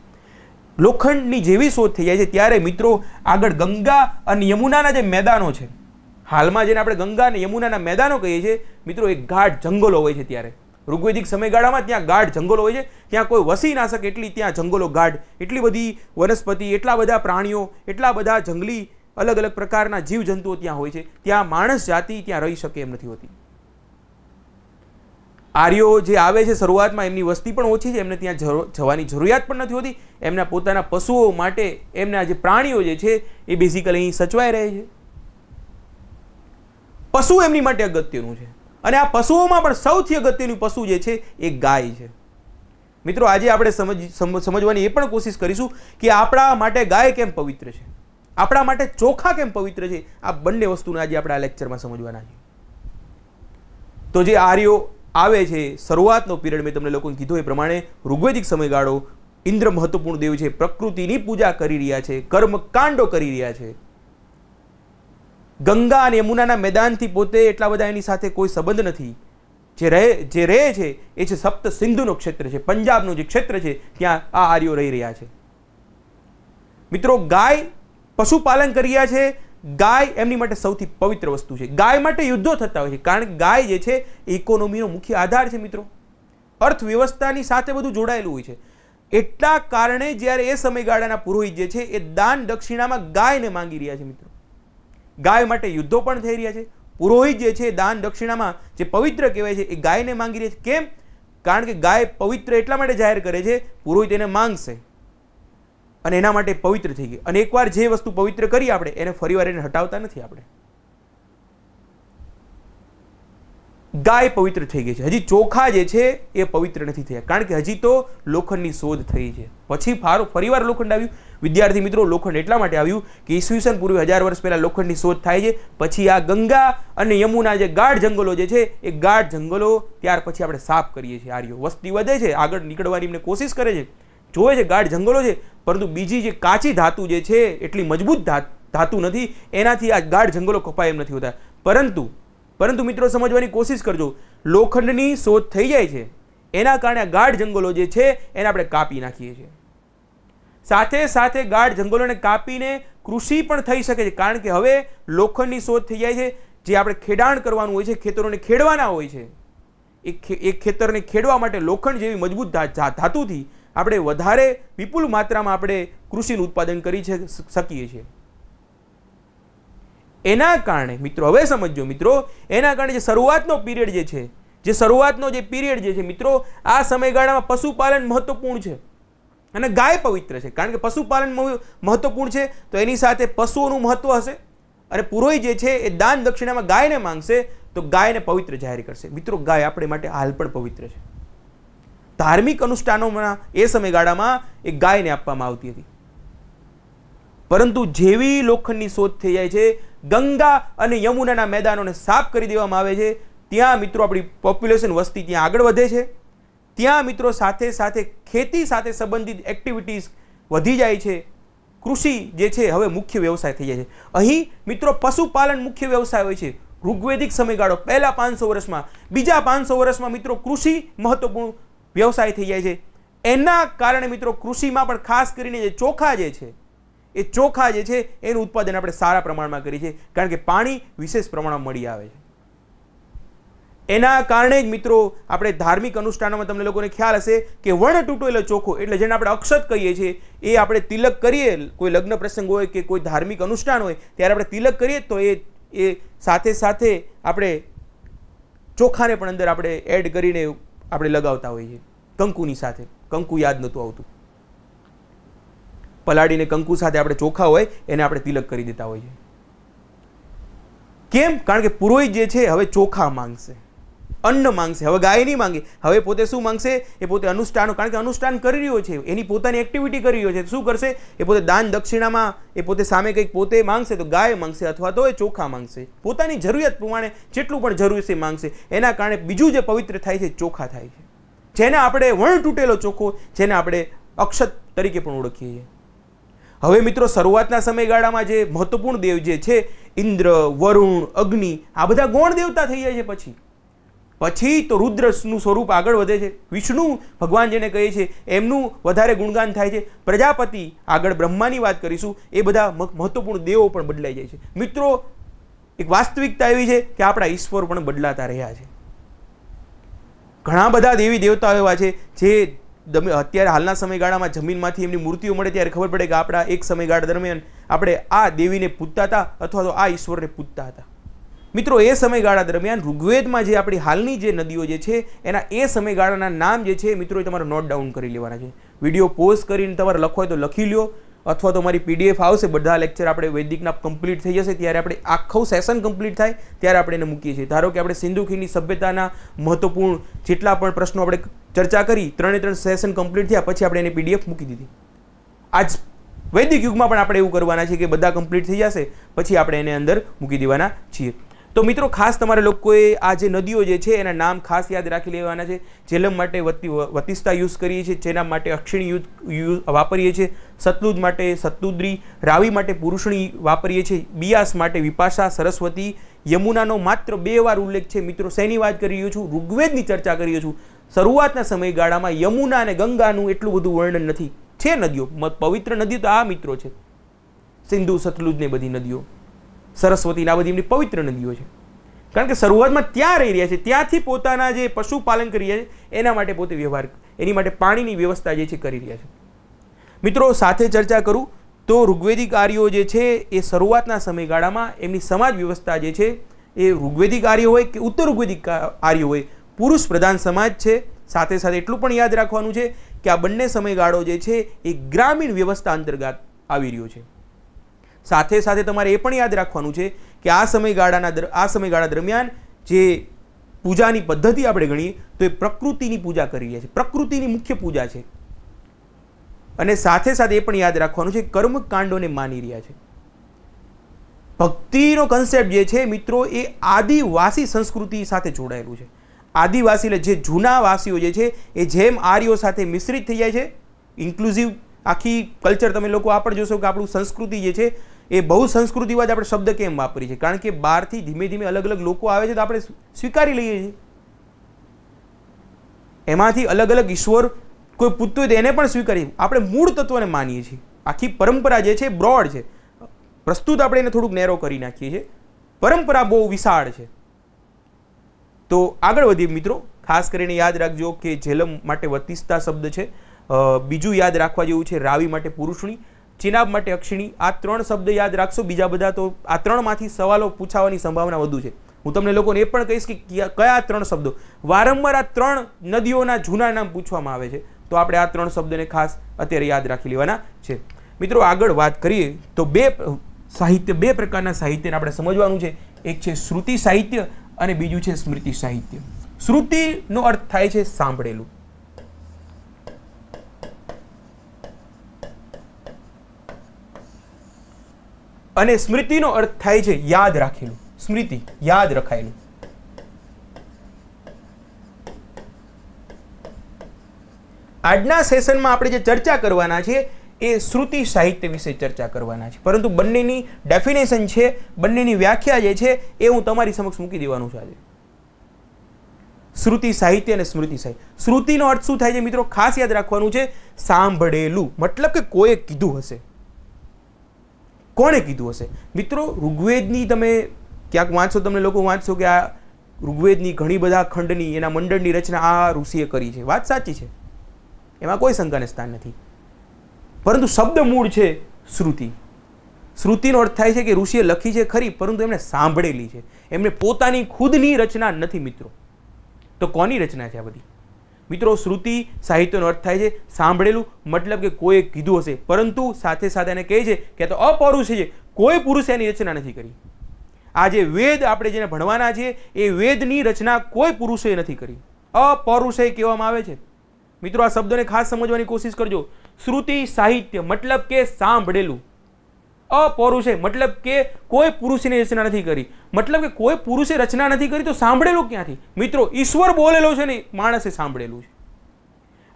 લોખંડની જેવી શોધ થઈ જાય છે ત્યારે મિત્રો આગળ ગંગા અને યમુનાના જે મેદાનો છે, હાલમાં જેને આપણે ગંગા અને યમુનાના મેદાનો કહીએ છીએ મિત્રો, એ ગાઢ જંગલો હોય છે. ત્યારે ઋગ્વેદિક સમયગાળામાં ત્યાં ગાઢ જંગલો હોય છે, ત્યાં કોઈ વસી ના શકે એટલી ત્યાં જંગલો ગાઢ, એટલી બધી વનસ્પતિ, એટલા બધા પ્રાણીઓ, એટલા બધા જંગલી અલગ અલગ પ્રકારના જીવજંતુઓ ત્યાં હોય છે. ત્યાં માણસ જાતિ ત્યાં રહી શકે એમ નથી હોતી. આર્યો જે આવે છે શરૂઆતમાં એમની વસ્તી પણ ઓછી છે, એમને ત્યાં જવાની જરૂરિયાત પણ નથી હોતી. એમના પોતાના પશુઓ માટે, એમના જે પ્રાણીઓ જે છે એ બેઝિકલી અહીં સચવાઈ રહે છે. પશુ એમની માટે અગત્યનું છે. અને આ પશુઓમાં પણ સૌથી અગત્યનું પશુ જે છે એ ગાય છે. મિત્રો, આજે આપણે સમજવાની એ પણ કોશિશ કરીશું કે આપણા માટે ગાય કેમ પવિત્ર છે, આપણા માટે ચોખા કેમ પવિત્ર છે. આ બંને વસ્તુને આજે આપણે આ લેક્ચરમાં સમજવાના છે. તો જે આર્યો આવે છે, શરૂઆતનો પીરિયડ મેં તમને લોકોને કીધું એ પ્રમાણે ઋગ્વેદિક સમયગાળો, ઇન્દ્ર મહત્વપૂર્ણ દેવ છે, પ્રકૃતિની પૂજા કરી રહ્યા છે, કર્મકાંડો કરી રહ્યા છે. ગંગા અને યમુનાના મેદાનથી પોતે એટલા બધા એની સાથે કોઈ સંબંધ નથી. જે રહે છે એ છે સપ્ત સિંધુનો ક્ષેત્ર છે, પંજાબનું જે ક્ષેત્ર છે ત્યાં આ આર્યો રહી રહ્યા છે. મિત્રો, ગાય પશુપાલન કરી રહ્યા છે. ગાય એમની માટે સૌથી પવિત્ર વસ્તુ છે. ગાય માટે યુદ્ધો થતા હોય છે, કારણ કે ગાય જે છે એ ઇકોનોમીનો મુખ્ય આધાર છે મિત્રો. અર્થવ્યવસ્થાની સાથે બધું જોડાયેલું હોય છે. એટલા કારણે જ્યારે એ સમયગાળાના પુરોહિત જે છે એ દાન દક્ષિણામાં ગાયને માંગી રહ્યા છે મિત્રો. ગાય માટે યુદ્ધો પણ થઈ રહ્યા છે. પુરોહિત જે છે દાન દક્ષિણામાં જે પવિત્ર કહેવાય છે એ ગાયને માંગી રહ્યા છે. કેમ? કારણ કે ગાય પવિત્ર એટલા માટે જાહેર કરે છે, પુરોહિત એને માંગશે. અને એના માટે પવિત્ર થઈ ગઈ. અને એકવાર જે વસ્તુ પવિત્ર કરી આપણે એને ફરીવાર એને હટાવતા નથી આપણે. ગાય પવિત્ર થઈ ગઈ છે, હજી ચોખા જે છે એ પવિત્ર નથી થયા, કારણ કે હજી તો લોખંડની શોધ થઈ છે. પછી ફરીવાર લોખંડ આવ્યું. વિદ્યાર્થી મિત્રો, લોખંડ એટલા માટે આવ્યું કે ઈસવીસન પૂર્વે 1000 વર્ષ પહેલા લોખંડની શોધ થાય છે. પછી આ ગંગા અને યમુના જે ગાઢ જંગલો જે છે એ ગાઢ જંગલો ત્યાર પછી આપણે સાફ કરીએ છીએ. આર્યો વસ્તી વધે છે, આગળ નીકળવાની એમને કોશિશ કરે છે, જોવે છે ગાઢ જંગલો છે, પરંતુ બીજી જે કાચી ધાતુ જે છે એટલી મજબૂત ધાતુ નથી, એનાથી આ ગાઢ જંગલો કપાય એમ નથી હોતા. પરંતુ મિત્રો સમજવાની કોશિશ કરજો, લોખંડની શોધ થઈ જાય છે એના કારણે આ ગાઢ જંગલો જે છે એને આપણે કાપી નાખીએ છીએ. સાથે સાથે ગાઢ જંગલોને કાપીને કૃષિ પણ થઈ શકે છે, કારણ કે હવે લોખંડની શોધ થઈ જાય છે. જે આપણે ખેડાણ કરવાનું હોય છે, ખેતરોને ખેડવાના હોય છે, એક ખેતરને ખેડવા માટે લોખંડ જેવી મજબૂત ધાતુથી આપણે વધારે વિપુલ માત્રામાં આપણે કૃષિનું ઉત્પાદન કરી શકીએ છીએ. એના કારણે મિત્રો, હવે સમજો મિત્રો, એના કારણે જે શરૂઆતનો પીરિયડ જે છે, જે છે મિત્રો, આ સમયગાળામાં પશુપાલન મહત્વપૂર્ણ છે અને ગાય પવિત્ર છે. કારણ કે પશુપાલન મહત્વપૂર્ણ છે તો એની સાથે પશુઓનું મહત્વ હશે, અને પુરોહિત જે છે એ દાન દક્ષિણામાં ગાયને માંગશે તો ગાયને પવિત્ર જાહેર કરશે. મિત્રો, ગાય આપણે માટે હાલ પણ પવિત્ર છે. ધાર્મિક અનુષ્ઠાનોમાં એ સમયગાળામાં એ ગાયને આપવામાં આવતી હતી. પરંતુ જેવી લોખંડની શોધ થઈ જાય છે, ગંગા અને યમુનાના મેદાનોને સાફ કરી દેવામાં આવે છે, ત્યાં મિત્રો આપણી પોપ્યુલેશન વસ્તી ત્યાં આગળ વધે છે. ત્યાં મિત્રો સાથે સાથે ખેતી સાથે સંબંધિત એક્ટિવિટીઝ વધી જાય છે. કૃષિ જે છે હવે મુખ્ય વ્યવસાય થઈ જાય છે. અહીં મિત્રો પશુપાલન મુખ્ય વ્યવસાય હોય છે. ઋગ્વેદિક સમયગાળો પહેલા 500 વર્ષમાં, બીજા 500 વર્ષમાં મિત્રો કૃષિ મહત્વપૂર્ણ વ્યવસાય થઈ જાય છે. એના કારણે મિત્રો કૃષિમાં પણ ખાસ કરીને જે ચોખા જે છે એ ચોખા જે છે એનું ઉત્પાદન આપણે સારા પ્રમાણમાં કરીએ છીએ, કારણ કે પાણી વિશેષ પ્રમાણમાં મળી આવે છે. એના કારણે જ મિત્રો આપણે ધાર્મિક અનુષ્ઠાનોમાં તમને લોકોને ખ્યાલ હશે કે વર્ણ તૂટેલો ચોખો, એટલે જેને આપણે અક્ષત કહીએ છીએ, એ આપણે તિલક કરીએ, કોઈ લગ્ન પ્રસંગ હોય કે કોઈ ધાર્મિક અનુષ્ઠાન હોય ત્યારે આપણે તિલક કરીએ તો એ સાથે સાથે આપણે ચોખાને પણ અંદર આપણે એડ કરીને આપણે લગાવતા હોઈએ છીએ. કંકુની સાથે, કંકુ યાદ નહોતું આવતું, પલાળીને કંકુ સાથે આપણે ચોખા હોય એને આપણે તિલક કરી દેતા હોઈએ. કેમ? કારણ કે પુરોહિત જે છે હવે ચોખા માંગશે, અન્ન માંગશે. હવે ગાય નહીં માંગે, હવે પોતે શું માંગશે? એ પોતે અનુષ્ઠાનો, કારણ કે અનુષ્ઠાન કરી રહ્યો છે, એની પોતાની એક્ટિવિટી કરી રહ્યો છે, શું કરશે? એ પોતે દાન દક્ષિણામાં એ પોતે સામે કંઈક પોતે માંગશે તો ગાય માંગશે, અથવા તો એ ચોખા માંગશે. પોતાની જરૂરિયાત પ્રમાણે જેટલું પણ જરૂર છે માંગશે. એના કારણે બીજું જે પવિત્ર થાય છે ચોખા થાય છે, જેને આપણે વર્ણ તૂટેલો ચોખ્ખો, જેને આપણે અક્ષત તરીકે પણ ઓળખીએ છીએ. હવે મિત્રો શરૂઆતના સમયગાળામાં જે મહત્વપૂર્ણ દેવ જે છે, ઇન્દ્ર, વરુણ, અગ્નિ, આ બધા ગૌણ દેવતા થઈ જાય છે. પછી તો રુદ્રનું સ્વરૂપ આગળ વધે છે. વિષ્ણુ ભગવાન જેને કહીએ છીએ એમનું વધારે ગુણગાન થાય છે. પ્રજાપતિ, આગળ બ્રહ્માની વાત કરીશું, એ બધા મહત્વપૂર્ણ દેવો પણ બદલાઈ જાય છે. મિત્રો, એક વાસ્તવિકતા એવી છે કે આપણા ઈશ્વર પણ બદલાતા રહ્યા છે. ઘણા બધા દેવી દેવતાઓ એવા છે જે અત્યારે હાલના સમયગાળામાં જમીનમાંથી એમની મૂર્તિઓ મળે ત્યારે ખબર પડે કે આપણા એક સમયગાળા દરમિયાન આપણે આ દેવીને પૂજતા હતા અથવા તો આ ઈશ્વરને પૂજતા હતા. મિત્રો, એ સમયગાળા દરમિયાન ઋગ્વેદમાં જે આપણી હાલની જે નદીઓ જે છે એના એ સમયગાળાના નામ જે છે મિત્રો એ તમારે નોટ ડાઉન કરી લેવાના છે. વિડીયો પોઝ કરીને તમારે લખો હોય તો લખી લ્યો, અથવા તો મારી PDF આવશે, બધા લેક્ચર આપણે વૈદિકના કમ્પ્લીટ થઈ જશે ત્યારે આપણે આખું સેશન કમ્પ્લીટ થાય ત્યારે આપણે એને મૂકીએ છીએ. ધારો કે આપણે સિંધુ ખીણની સભ્યતાના મહત્વપૂર્ણ જેટલા પણ પ્રશ્નો આપણે ચર્ચા કરી, 3 સેશન કમ્પ્લીટ થયા પછી આપણે એને PDF મૂકી દીધી. આજ વૈદિક યુગમાં પણ આપણે એવું કરવાના છે કે બધા કમ્પ્લીટ થઈ જશે પછી આપણે એને અંદર મૂકી દેવાના છીએ. તો મિત્રો ખાસ તમારે લોકોએ આ જે નદીઓ જે છે એના નામ ખાસ યાદ રાખી લેવાના છે. જેલમ માટે વતિસ્તા યુઝ કરીએ છીએ, જેના માટે અક્ષિણી યુઝ વાપરીએ છીએ, સતલુજ માટે સતલુદ્રી, રાવી માટે પુરુષણી વાપરીએ છીએ, બિયાસ માટે વિપાશા, સરસ્વતી, યમુનાનો માત્ર 2 વાર ઉલ્લેખ છે. મિત્રો શેની વાત કરી રહ્યો છું? ઋગ્વેદની ચર્ચા કરી રહ્યો છું. શરૂઆતના સમયગાળામાં યમુના અને ગંગાનું એટલું બધું વર્ણન નથી. છે નદીઓ, પવિત્ર નદીઓ તો આ મિત્રો છે, સિંધુ, સતલુજ ને બધી નદીઓ, સરસ્વતી, આ બધી એમની પવિત્ર નદીઓ છે. કારણ કે શરૂઆતમાં ત્યાં રહી રહ્યા છે, ત્યાંથી પોતાના જે પશુપાલન કરી રહ્યા છે એના માટે પોતે વ્યવહાર, એની માટે પાણીની વ્યવસ્થા જે છે કરી રહ્યા છે. મિત્રો સાથે ચર્ચા કરું તો ઋગ્વેદિક આર્યો જે છે એ શરૂઆતના સમયગાળામાં એમની સમાજ વ્યવસ્થા જે છે એ ઋગ્વેદિક આર્યો હોય કે ઉત્તર ઋગ્વેદિક આર્યો હોય, પુરુષ પ્રધાન સમાજ છે. સાથે સાથે એટલું પણ યાદ રાખવાનું છે કે આ બંને સમયગાળો જે છે એ ગ્રામીણ વ્યવસ્થા અંતર્ગત આવી રહ્યો છે. સાથે સાથે તમારે એ પણ યાદ રાખવાનું છે કે આ સમયગાળા દરમિયાન જે પૂજાની પદ્ધતિ આપણે ગણીએ તો એ પ્રકૃતિની પૂજા કરી રહ્યા છે, પ્રકૃતિની મુખ્ય પૂજા છે. અને સાથે સાથે એ પણ યાદ રાખવાનું છે કર્મકાંડોને માની રહ્યા છે. ભક્તિનો કન્સેપ્ટ જે છે મિત્રો એ આદિવાસી સંસ્કૃતિ સાથે જોડાયેલું છે. આદિવાસી એટલે જે જૂના વાસીઓ જે છે એ જેમ આર્યો સાથે મિશ્રિત થઈ જાય છે, ઇન્ક્લુઝિવ આખી કલ્ચર તમે લોકો આ પણ જોશો કે આપણું સંસ્કૃતિ જે છે એ બહુ સંસ્કૃતિવાદ આપણે શબ્દ કેમ વાપરીએ છીએ? કારણ કે બહારથી ધીમે ધીમે અલગ અલગ લોકો આવે છે તો આપણે સ્વીકારી લઈએ છીએ. એમાંથી અલગ અલગ ઈશ્વર કોઈ પૂછતું હોય તો એને પણ સ્વીકારીએ. આપણે મૂળ તત્વને માનીએ છીએ. આખી પરંપરા જે છે બ્રોડ છે, પ્રસ્તુત આપણે એને થોડુંક નેરો કરી નાખીએ છીએ. પરંપરા બહુ વિશાળ છે. તો આગળ વધીએ મિત્રો. ખાસ કરીને યાદ રાખજો કે ઝેલમ માટે વતિસ્તા શબ્દ છે. બીજું યાદ રાખવા જેવું છે રાવી માટે પુરુષણી, ચિનાબ માટે અક્ષિણી. આ 3 શબ્દ યાદ રાખશો. બીજા બધા તો આ 3માંથી સવાલો પૂછાવાની સંભાવના વધુ છે. હું તમને લોકોને એ પણ કહીશ કે કયા 3 શબ્દો વારંવાર આ 3 નદીઓના જૂના નામ પૂછવામાં આવે છે, તો આપણે આ 3 શબ્દને ખાસ અત્યારે યાદ રાખી લેવાના છે. મિત્રો આગળ વાત કરીએ તો બે પ્રકારના સાહિત્યને આપણે સમજવાનું છે. એક છે શ્રુતિ સાહિત્ય અને બીજું છે સ્મૃતિ સાહિત્ય. શ્રુતિનો અર્થ થાય છે સાંભળેલું, અને સ્મૃતિનો અર્થ થાય છે યાદ રાખેલું. સ્મૃતિ યાદ રખાયેલું. આજના સેશનમાં આપણે જે ચર્ચા કરવાના છે એ શ્રુતિ સાહિત્ય વિશે ચર્ચા કરવાના છે, પરંતુ બંનેની ડેફિનેશન છે, બંનેની વ્યાખ્યા જે છે એ હું તમારી સમક્ષ મૂકી દેવાનું છું આજે. શ્રુતિ સાહિત્ય અને સ્મૃતિ સાહિત્ય. શ્રુતિનો અર્થ શું થાય છે મિત્રો? ખાસ યાદ રાખવાનું છે સાંભળેલું, મતલબ કે કોઈએ કીધું હશે. કોણે કીધું હશે? મિત્રો ઋગ્વેદની તમે ક્યાંક વાંચશો, તમને લોકો વાંચશો કે આ ઋગ્વેદની ઘણી બધા ખંડની એના મંડળની રચના આ ઋષિએ કરી છે. વાત સાચી છે, એમાં કોઈ શંકાને સ્થાન નથી. પરંતુ શબ્દ મૂળ છે શ્રુતિ. શ્રુતિનો અર્થ થાય છે કે ઋષિએ લખી છે ખરી, પરંતુ એમણે સાંભળેલી છે. એમને પોતાની ખુદની રચના નથી મિત્રો. તો કોની રચના છે આ બધી? મિત્રો શ્રુતિ સાહિત્યનો અર્થ થાય છે સાંભળેલું, મતલબ કે કોઈએ કીધું હશે, પરંતુ સાથે સાથે એને કહે છે કે તો અપૌરુષ છે, કોઈ પુરુષે એની રચના નથી કરી. આ જે વેદ આપણે જેને ભણવાના છે એ વેદની રચના કોઈ પુરુષે નથી કરી. અપૌરુષેય કહેવામાં આવે છે. મિત્રો આ શબ્દોને ખાસ સમજવાની કોશિશ કરજો. શ્રુતિ સાહિત્ય મતલબ કે સાંભળેલું. अपौरुषे मतलब के कोई पुरुषनी रचना नहीं करी, मतलब के कोई पुरुषे रचना नहीं करी तो सांभळेलुं क्यांथी? मित्रों ईश्वर बोलेलो छे ने माणसे सांभळेलुं छे।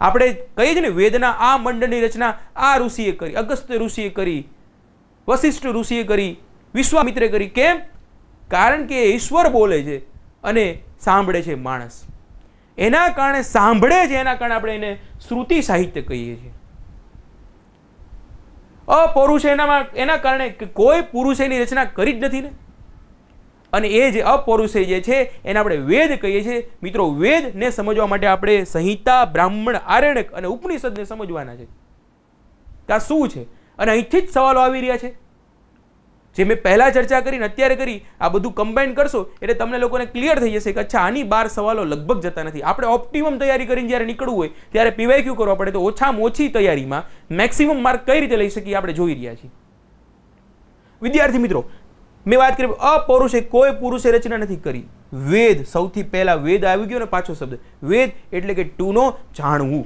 आपणे कहीए छे ने वेदना आ मंडळनी रचना आ ऋषिए करी, अगस्त्य ऋषिए करी, वशिष्ठ ऋषिए करी, विश्वामित्रे करी। केम? कारण के ईश्वर बोले छे अने सांभळे छे माणस। एना कारणे सांभळे छे, एना कारणे आपणे एने श्रुति साहित्य कहीए छीए। अपौरुष एना कारणे कोई पुरुषे एनी रचना करी ज नथी ने, अने ए जे अपौरुषे जे छे एने आपणे वेद कहीए छीए। मित्रों वेद ने समजवा माटे आपणे संहिता, ब्राह्मण, आरण्यक अने उपनिषद ने समजवाना छे के आ शुं छे। अने અહીંથી જ સવાલો આવી રહ્યા છે જે મેં પહેલા ચર્ચા કરીને અત્યારે કરી, આ બધું કમ્બાઈન કરશો એટલે તમને લોકોને ક્લિયર થઈ જશે કે અચ્છા આની 12 સવાલો લગભગ જતા નથી। આપણે ઓપ્ટિમમ તૈયારી કરીને જ્યારે નીકળવું હોય ત્યારે પીવાયક્યુ કરવા પડે, તો ઓછામાં ઓછી તૈયારીમાં મેક્સિમમ માર્ક કઈ રીતે લઈ શકીએ આપણે જોઈ રહ્યા છીએ। વિદ્યાર્થી મિત્રો, મેં વાત કરી अपौरुषे કોઈ પુરુષે રચના નથી કરી। વેદ સૌથી પહેલા વેદ આવી ગયો ને પાછો શબ્દ વેદ એટલે કે ટુ નો જાણવું,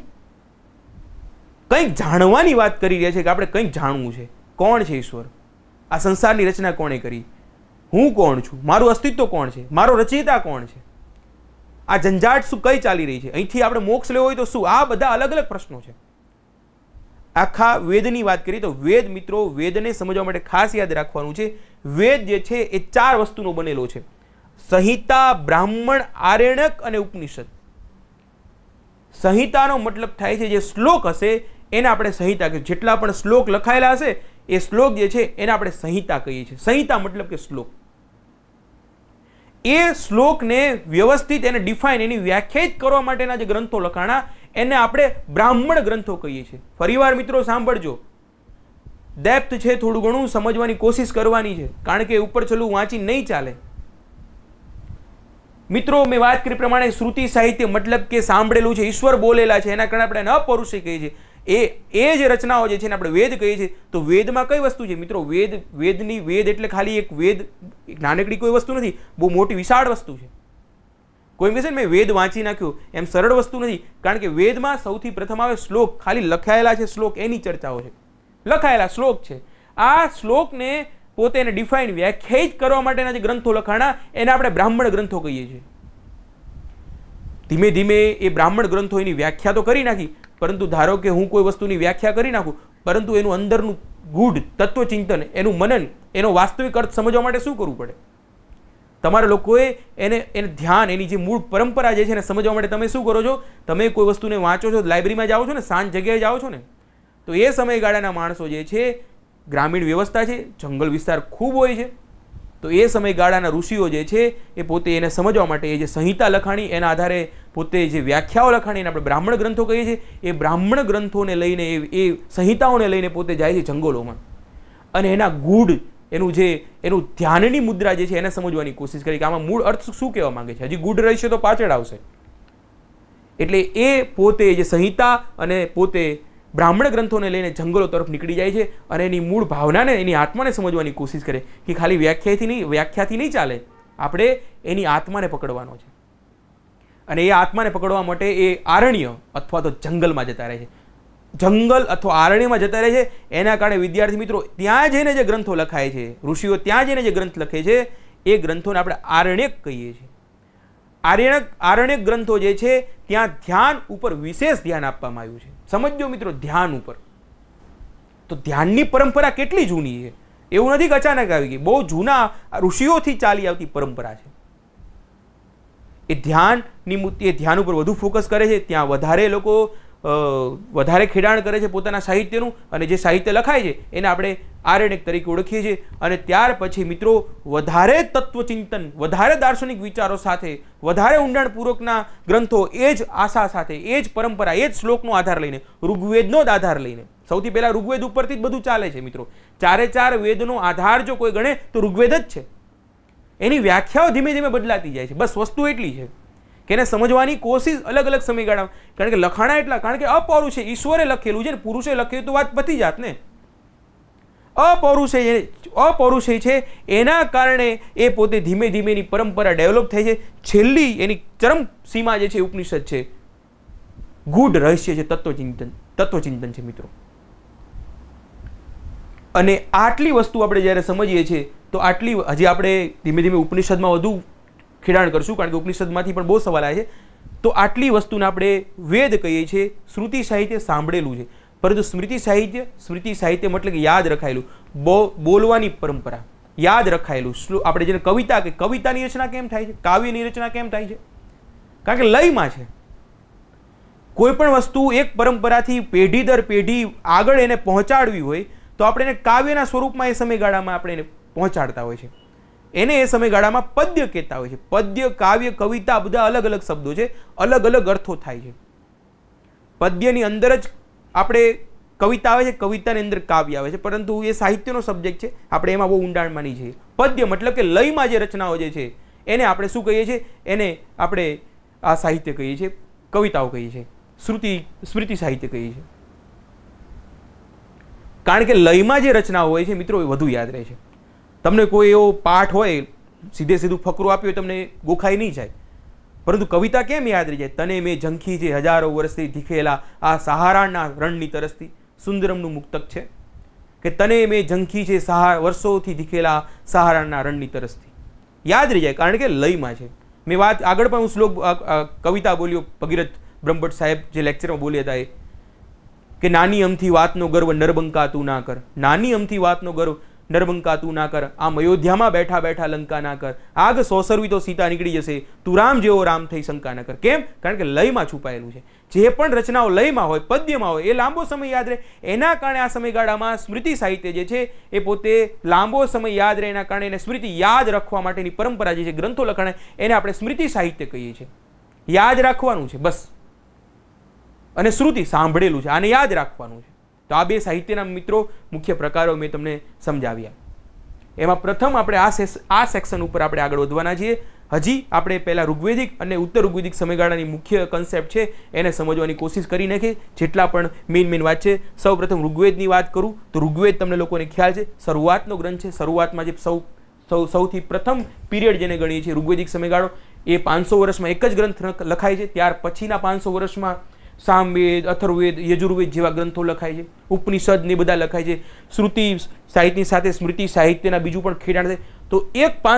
કંઈક જાણવાની વાત કરી રહ્યા છે કે આપણે કંઈક જાણવું છે। કોણ છે ઈશ્વર? આ સંસારની રચના કોણે કરી? હું કોણ છું? મારું અસ્તિત્વ કોણ છે? મારો રચયિતા કોણ છે? આ ઝંઝાટ શું કઈ ચાલી રહી છે? અહીંથી આપણે મોક્ષ લેવો હોય તો શું? આ બધા અલગ અલગ પ્રશ્નો છે। આખા વેદની વાત કરીએ તો વેદ મિત્રો, વેદને સમજવા માટે ખાસ યાદ રાખવાનું છે વેદ જે છે એ 4 વસ્તુનો બનેલો છે: સંહિતા, બ્રાહ્મણ, આરણ્યક અને ઉપનિષદ। સંહિતાનો મતલબ થાય છે જે શ્લોક હશે એને આપણે સંહિતા કહીએ। જેટલા પણ શ્લોક લખાયેલા હશે એ શ્લોક જે છે એને આપણે સંહિતા કહીએ છીએ। સંહિતા મતલબ કે શ્લોક। એ શ્લોકને વ્યવસ્થિત એને ડિફાઇન, એની વ્યાખ્યાયિત કરવા માટેના જે ગ્રંથો લખાણા એને આપણે બ્રાહ્મણ ગ્રંથો કહીએ છીએ। ફરીવાર મિત્રો સાંભળજો, ડેપ્થ છે થોડું ઘણું સમજવાની કોશિશ કરવાની છે, કારણ કે ઉપર છેલ્લું વાંચી નહીં ચાલે। મિત્રો મેં વાત કરી પ્રમાણે શ્રુતિ સાહિત્ય મતલબ કે સાંભળેલું છે, ઈશ્વર બોલેલા છે, એના કારણે આપણે ન પૌરુષે કહીએ છીએ. એ જે રચનાઓ જે છે ને આપણે વેદ કહીએ છીએ. તો વેદમાં કઈ વસ્તુ છે મિત્રો? વેદ એટલે ખાલી એક વેદ, નાનકડી કોઈ વસ્તુ નથી, બહુ મોટી વિશાળ વસ્તુ છે. કોઈ કહે છે ને મેં વેદ વાંચી નાખ્યો, એમ સરળ વસ્તુ નથી. કારણ કે વેદમાં સૌથી પ્રથમ આવે શ્લોક, ખાલી લખાયેલા છે શ્લોક, એની ચર્ચાઓ છે, લખાયેલા શ્લોક છે. આ શ્લોકને પોતે એને ડિફાઇન વ્યાખ્યાયિત કરવા માટેના જે ગ્રંથો લખાણા એને આપણે બ્રાહ્મણ ગ્રંથો કહીએ છીએ. ધીમે ધીમે એ બ્રાહ્મણ ગ્રંથો એની વ્યાખ્યા તો કરી નાખી, પરંતુ ધારો કે હું કોઈ વસ્તુની વ્યાખ્યા કરી નાખું, પરંતુ એનું અંદરનું ગૂઢ તત્વચિંતન, એનું મનન, એનો વાસ્તવિક અર્થ સમજવા માટે શું કરવું પડે? તમારા લોકોએ એને ધ્યાન, એની જે મૂળ પરંપરા જે છે એને સમજવા માટે તમે શું કરો છો? તમે કોઈ વસ્તુને વાંચો છો, લાઇબ્રેરીમાં જાઓ છો ને, શાંત જગ્યાએ જાઓ છો ને, તો એ સમયગાળાના માણસો જે છે, ગ્રામીણ વ્યવસ્થા છે, જંગલ વિસ્તાર ખૂબ હોય છે, તો એ સમયગાળાના ઋષિઓ જે છે એ પોતે એને સમજવા માટે એ જે સંહિતા લખાણી, એના આધારે પોતે જે વ્યાખ્યાઓ લખાણી, એને આપણે બ્રાહ્મણ ગ્રંથો કહીએ છીએ. એ બ્રાહ્મણ ગ્રંથોને લઈને, એ સંહિતાઓને લઈને પોતે જાય છે જંગલોમાં, અને એના ગૂઢ, એનું ધ્યાનની મુદ્રા જે છે એને સમજવાની કોશિશ કરી કે આમાં મૂળ અર્થ શું કહેવા માંગે છે. હજી ગૂઢ રહેશે તો પાછળ આવશે. એટલે એ પોતે જે સંહિતા અને પોતે બ્રાહ્મણ ગ્રંથોને લઈને જંગલો તરફ નીકળી જાય છે, અને એની મૂળ ભાવનાને, એની આત્માને સમજવાની કોશિશ કરે કે ખાલી વ્યાખ્યાથી નહીં ચાલે, આપણે એની આત્માને પકડવાનો છે. અને એ આત્માને પકડવા માટે એ આરણ્ય અથવા તો જંગલમાં જતા રહે છે, જંગલ અથવા આરણ્યમાં જતા રહે છે. એના કારણે વિદ્યાર્થી મિત્રો ત્યાં જઈને જે ગ્રંથો લખાય છે, ઋષિઓ ત્યાં જઈને જે ગ્રંથ લખે છે, એ ગ્રંથોને આપણે આરણ્યક કહીએ છીએ. આરણ્યક ગ્રંથો જે છે ત્યાં ધ્યાન ઉપર વિશેષ ધ્યાન આપવામાં આવ્યું છે. સમજો મિત્રો, ધ્યાન ઉપર. તો ધ્યાનની પરંપરા કેટલી જૂની છે, એવું નથી કે અચાનક આવી ગઈ, બહુ જૂના ઋષિઓથી ચાલી આવતી પરંપરા છે. એ ધ્યાન ઉપર વધુ ફોકસ કરે છે, ત્યાં વધારે લોકો વધારે ખેડાણ કરે છે પોતાના સાહિત્યનું, અને જે સાહિત્ય લખાય છે એને આપણે આરણ્યક તરીકે ઓળખીએ છીએ. અને ત્યાર પછી મિત્રો વધારે તત્વચિંતન, વધારે દાર્શનિક વિચારો સાથે, વધારે ઊંડાણપૂર્વકના ગ્રંથો, એ જ આશા સાથે, એ જ પરંપરા, એ જ શ્લોકનો આધાર લઈને, ઋગ્વેદનો જ આધાર લઈને. સૌથી પહેલા ઋગ્વેદ ઉપરથી જ બધું ચાલે છે મિત્રો. 4 વેદનો આધાર જો કોઈ ગણે તો ઋગ્વેદ જ છે. એની વ્યાખ્યાઓ ધીમે ધીમે બદલાતી જાય છે. બસ વસ્તુ એટલી છે કે એને સમજવાની કોશિશ અલગ અલગ સમયગાળામાં, કારણ કે લખાણા એટલા, કારણ કે અપૌરુષે ઈશ્વરે લખેલું છે ને, પુરુષે લખેલું તો વાત પતી જાત ને. અપૌરુષે છે, એના કારણે એ પોતે ધીમે ધીમે એની પરંપરા ડેવલપ થઈ છે. છેલ્લી એની ચરમ સીમા જે છે ઉપનિષદ છે, ગૂઢ રહસ્ય છે, તત્વચિંતન છે મિત્રો. અને આટલી વસ્તુ આપણે જ્યારે સમજીએ છીએ તો હજી આપણે ધીમે ધીમે ઉપનિષદમાં વધુ ખેડાણ કરશું, કારણ કે ઉપનિષદમાંથી પણ બહુ સવાલ આવે છે. તો આટલી વસ્તુને આપણે વેદ કહીએ છીએ. શ્રુતિ સાહિત્ય સાંભળેલું છે, પરંતુ સ્મૃતિ સાહિત્ય મતલબ કે યાદ રખાયેલું, બોલવાની પરંપરા, યાદ રખાયેલું. આપણે જેને કવિતા કે કવિતાની રચના કેમ થાય છે, કાવ્યની રચના કેમ થાય છે? કારણ કે લયમાં છે. કોઈ પણ વસ્તુ એક પરંપરાથી પેઢી દર પેઢી આગળ એને પહોંચાડવી હોય તો આપણે એને કાવ્યના સ્વરૂપમાં એ સમયગાળામાં આપણે એને પહોંચાડતા હોય છે. એને એ સમયગાળામાં પદ્ય કહેતા હોય છે. પદ્ય, કાવ્ય, કવિતા બધા અલગ અલગ શબ્દો છે, અલગ અલગ અર્થો થાય છે. પદ્યની અંદર જ આપણે કવિતા આવે છે, કવિતાની અંદર કાવ્ય આવે છે, પરંતુ એ સાહિત્યનો સબ્જેક્ટ છે, આપણે એમાં બહુ ઊંડાણમાં નહીં જઈએ. પદ્ય મતલબ કે લયમાં જે રચનાઓ જે છે એને આપણે શું કહીએ છીએ? એને આપણે આ સાહિત્ય કહીએ છીએ, કવિતાઓ કહીએ છીએ, સ્મૃતિ સાહિત્ય કહીએ છીએ. કારણ કે લયમાં જે રચનાઓ હોય છે મિત્રો એ વધુ યાદ રહે છે. તમને કોઈ એવો પાઠ હોય, સીધું ફકરો આપ્યો, તમને ગોખાઈ નહીં જાય, પરંતુ કવિતા કેમ યાદ રહી જાય? તને મેં ઝંખી છે હજારો વર્ષથી ધીખેલા આ સહારાના રણની તરસથી. સુંદરમનું મુક્તક છે કે તને મેં ઝંખી છે વર્ષોથી ધીખેલા સહારાના રણની તરસથી. યાદ રહી જાય, કારણ કે લયમાં છે. મેં વાત આગળ પણ હું શ્લોક કવિતા બોલ્યો, ભગીરથ બ્રહ્મભટ્ટ સાહેબ જે લેક્ચરમાં બોલ્યા હતા એ, કે નાની અમથી વાતનો ગર્વ નરબંકા તું ના કર. નાની અમથી વાતનો ગર્વ નરબંકા તું ના કર. આમ અયોધ્યામાં બેઠા બેઠા લંકા ના કર. આગ સોસરવી તો સીતા નીકળી જશે. તું રામ જેવો રામ થઈ શંકા ના કર. કેમ? કારણ કે લયમાં છુપાયેલું છે. જે પણ રચનાઓ લયમાં હોય, પદ્યમાં હોય, એ લાંબો સમય યાદ રહે. એના કારણે આ સમયગાળામાં સ્મૃતિ સાહિત્ય જે છે એ પોતે લાંબો સમય યાદ રહે. એના કારણે એને સ્મૃતિ યાદ રાખવા માટેની પરંપરા જે છે, ગ્રંથો લખાણે, એને આપણે સ્મૃતિ સાહિત્ય કહીએ છીએ. યાદ રાખવાનું છે બસ. અને શ્રુતિ સાંભળેલું છે, આને યાદ રાખવાનું છે. તો આ બે સાહિત્યના મિત્રો મુખ્ય પ્રકારો મેં તમને સમજાવ્યા. એમાં પ્રથમ આપણે આ સેક્શન ઉપર આપણે આગળ વધવાના છીએ. હજી આપણે પહેલાં ઋગ્વેદિક અને ઉત્તર ઋગ્વેદિક સમયગાળાની મુખ્ય કન્સેપ્ટ છે એને સમજવાની કોશિશ કરી નાખીએ. જેટલા પણ મેઇન વાત છે. સૌપ્રથમ ઋગ્વેદની વાત કરું તો ઋગ્વેદ તમને લોકોને ખ્યાલ છે શરૂઆતનો ગ્રંથ છે. શરૂઆતમાં જે સૌથી પ્રથમ પીરિયડ જેને ગણીએ છીએ ઋગ્વેદિક સમયગાળો, એ 500 વર્ષમાં એક જ ગ્રંથ લખાય છે. ત્યાર પછીના 500 વર્ષમાં સામવેદ, અથર્વવેદ, યજુર્વેદ જેવા ગ્રંથો લખાય છે. ઉપનિષદ ને બધા લખાય છે. શ્રુતિ સાહિત્યની સાથે સ્મૃતિ સાહિત્યના બીજું પણ ખેડાણ થાય. તો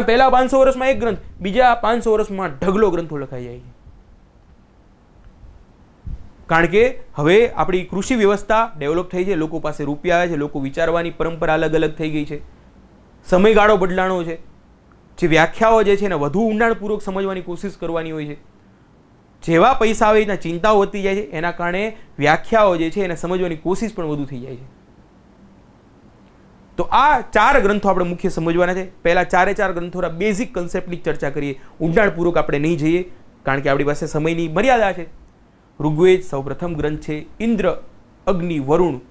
પહેલા 500 વર્ષમાં એક ગ્રંથ, બીજા 500 વર્ષમાં ઢગલો ગ્રંથો લખાઈ જાય છે. કારણ કે હવે આપણી કૃષિ વ્યવસ્થા ડેવલપ થઈ છે, લોકો પાસે રૂપિયા આવે છે, લોકો વિચારવાની પરંપરા અલગ અલગ થઈ ગઈ છે, સમયગાળો બદલાણો છે. જે વ્યાખ્યાઓ જે છે એને વધુ ઊંડાણપૂર્વક સમજવાની કોશિશ કરવાની હોય છે. જેવા પૈસા આવે એના ચિંતાઓ વધતી જાય છે, એના કારણે વ્યાખ્યાઓ જે છે એને સમજવાની કોશિશ પણ વધુ થઈ જાય છે. તો આ 4 ગ્રંથો આપણે મુખ્ય સમજવાના છે. પહેલા 4 ગ્રંથોના બેઝિક કન્સેપ્ટની ચર્ચા કરીએ. ઊંડાણપૂર્વક આપણે નહીં જઈએ કારણ કે આપણી પાસે સમયની મર્યાદા છે. ઋગ્વેદ સૌપ્રથમ ગ્રંથ છે. ઇન્દ્ર, અગ્નિ, વરુણ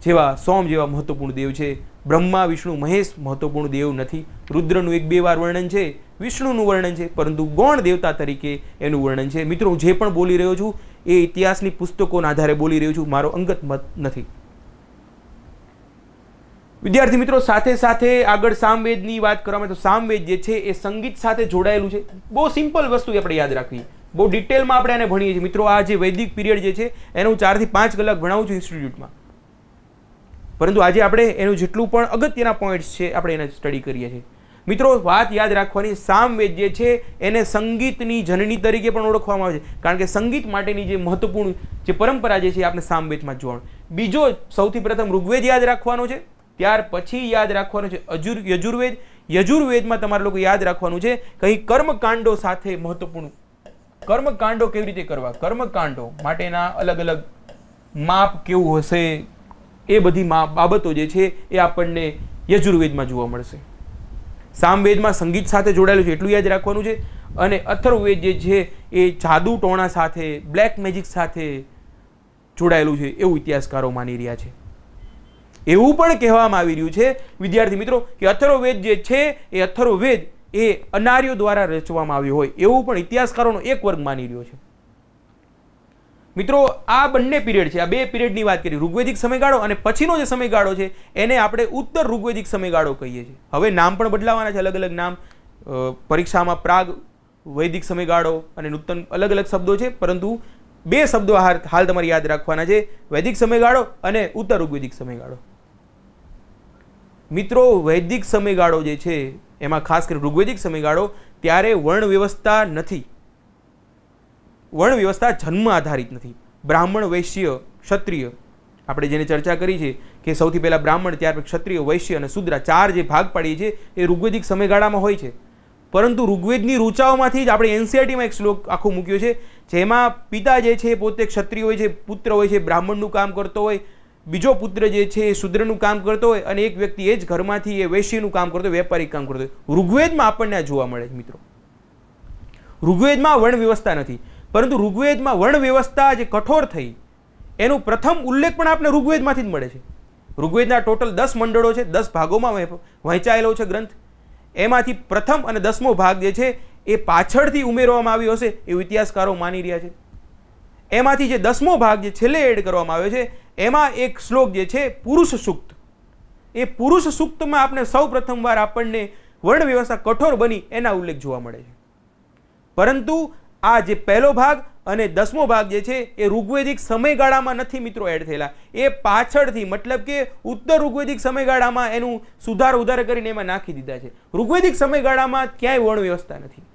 જેવા સોમ જેવા મહત્વપૂર્ણ દેવ છે. બ્રહ્મા, વિષ્ણુ, મહેશ મહત્વપૂર્ણ દેવ નથી. રુદ્રનું 1-2 વાર વર્ણન છે, વિષ્ણુનું વર્ણન છે, પરંતુ ગૌણ દેવતા તરીકે એનું વર્ણન છે. મિત્રો, હું જે પણ બોલી રહ્યો છું એ ઇતિહાસની પુસ્તકોના આધારે બોલી રહ્યો છું, મારો અંગત મત નથી. વિદ્યાર્થી મિત્રો, સાથે સાથે આગળ સામવેદની વાત કરવામાં તો સામવેદ જે છે એ સંગીત સાથે જોડાયેલું છે. બહુ સિમ્પલ વસ્તુ આપણે યાદ રાખવી, બહુ ડિટેલમાં આપણે આને ભણીએ છીએ. મિત્રો, આ જે વૈદિક પીરિયડ જે છે એને હું 4 થી 5 કલાક ભણાવું છું ઇન્સ્ટિટ્યૂટમાં, પરંતુ આજે આપણે એનું જેટલું પણ અગત્યના પોઈન્ટ્સ છે આપણે એને સ્ટડી કરીએ છીએ. મિત્રો, વાત યાદ રાખવાની, સામવેદ જે છે એને સંગીતની જનની તરીકે પણ ઓળખવામાં આવે છે, કારણ કે સંગીત માટેની જે મહત્વપૂર્ણ જે પરંપરા જે છે આપણે સામવેદમાં જોવાનું. બીજો સૌથી પ્રથમ ઋગ્વેદ યાદ રાખવાનો છે, ત્યાર પછી યાદ રાખવાનું છે યજુર્વેદ. યજુર્વેદમાં તમારે લોકો યાદ રાખવાનું છે કઈ કર્મકાંડો સાથે મહત્વપૂર્ણ કર્મકાંડો કેવી રીતે કરવા, કર્મકાંડો માટેના અલગ અલગ માપ કેવું હશે, એ બધી બાબતો જે છે એ આપણને યજુર્વેદમાં જોવા મળશે. સામવેદમાં સંગીત સાથે જોડાયેલું છે એટલું યાદ રાખવાનું છે. અને અથર્વવેદ જે છે એ જાદુ ટોણા સાથે, બ્લેક મેજિક સાથે જોડાયેલું છે એવું ઇતિહાસકારો માની રહ્યા છે. એવું પણ કહેવામાં આવી રહ્યું છે વિદ્યાર્થી મિત્રો કે અથર્વવેદ જે છે એ અથર્વવેદ એ અનાર્યો દ્વારા રચવામાં આવ્યો હોય એવું પણ ઇતિહાસકારોનો એક વર્ગ માની રહ્યો છે. મિત્રો, આ બંને પીરિયડ છે, આ 2 પીરિયડની વાત કરી, ઋગ્વેદિક સમયગાળો અને પછીનો જે સમયગાળો છે એને આપણે ઉત્તર ઋગ્વેદિક સમયગાળો કહીએ છીએ. હવે નામ પણ બદલાવાના છે, અલગ અલગ નામ. પરીક્ષામાં પ્રાગ વૈદિક સમયગાળો અને નૂતન અલગ અલગ શબ્દો છે, પરંતુ 2 શબ્દો હાલ તમારે યાદ રાખવાના છે, વૈદિક સમયગાળો અને ઉત્તર ઋગ્વેદિક સમયગાળો. મિત્રો, વૈદિક સમયગાળો જે છે એમાં ખાસ કરી ઋગ્વેદિક સમયગાળો, ત્યારે વર્ણ વ્યવસ્થા નથી. વર્ણ વ્યવસ્થા જન્મ આધારિત નથી. બ્રાહ્મણ, વૈશ્ય, ક્ષત્રિય, આપણે જેને ચર્ચા કરી છે કે સૌથી પહેલા બ્રાહ્મણ, ત્યાર પછી ક્ષત્રિય, વૈશ્ય અને શુદ્ર, 4 જે ભાગ પાડીએ છીએ એ ઋગ્વેદિક સમયગાળામાં હોય છે. પરંતુ ઋગ્વેદની ઋચાઓમાંથી જ આપણે એનસીઆરટીમાં એક શ્લોક આખો મૂક્યો છે, જેમાં પિતા જે છે પોતે ક્ષત્રિય હોય છે, પુત્ર હોય છે બ્રાહ્મણનું કામ કરતો હોય, બીજો પુત્ર જે છે એ શુદ્રનું કામ કરતો હોય, અને એક વ્યક્તિ એ જ ઘરમાંથી એ વૈશ્યનું કામ કરતો હોય, વેપારી કામ કરતો હોય. ઋગ્વેદમાં આપણને આ જોવા મળે છે. મિત્રો, ઋગ્વેદમાં વર્ણ વ્યવસ્થા નથી, પરંતુ ઋગ્વેદમાં વર્ણ વ્યવસ્થા જે કઠોર થઈ એનો પ્રથમ ઉલ્લેખ પણ આપણે ઋગ્વેદમાંથી જ મળે છે. ઋગ્વેદના ટોટલ 10 મંડળો છે, 10 ભાગોમાં વહેંચાયેલો છે ગ્રંથ. એમાંથી પ્રથમ અને 10મો ભાગ જે છે એ પાછળથી ઉમેરવામાં આવ્યો હશે એવું ઇતિહાસકારો માની રહ્યા છે. એમાંથી જે 10મો ભાગ જે છેલ્લે એડ કરવામાં આવ્યો છે એમાં એક શ્લોક જે છે પુરુષ સૂક્ત. એ પુરુષ સૂક્તમાં આપણે સૌ પ્રથમવાર આપણને વર્ણ વ્યવસ્થા કઠોર બની એના ઉલ્લેખ જોવા મળે છે. પરંતુ આ જે પહેલો ભાગ અને 10મો ભાગ જે છે એ ઋગ્વેદિક સમયગાળામાં નથી મિત્રો એડ થયેલા, એ પાછળથી, મતલબ કે ઉત્તર ઋગ્વેદિક સમયગાળામાં એનું સુધાર કરીને એમાં નાખી દીધા છે. ઋગ્વેદિક સમયગાળામાં ક્યાંય વર્ણ વ્યવસ્થા નથી.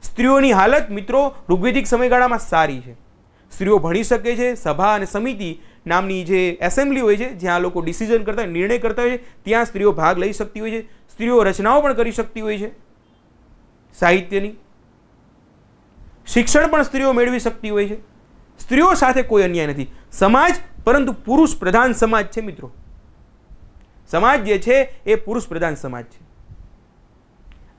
સ્ત્રીઓની હાલત મિત્રો ઋગ્વેદિક સમયગાળામાં સારી છે. સ્ત્રીઓ ભણી શકે છે. સભા અને સમિતિ નામની જે એસેમ્બલી હોય છે જ્યાં લોકો ડિસિઝન કરતા હોય, નિર્ણય કરતા હોય છે, ત્યાં સ્ત્રીઓ ભાગ લઈ શકતી હોય છે. સ્ત્રીઓ રચનાઓ પણ કરી શકતી હોય છે સાહિત્યની. શિક્ષણ પણ સ્ત્રીઓ મેળવી શકતી હોય છે. સ્ત્રીઓ સાથે કોઈ અન્યાય નથી. સમાજ પરંતુ પુરુષ પ્રધાન સમાજ છે મિત્રો. સમાજ જે છે એ પુરુષ પ્રધાન સમાજ છે.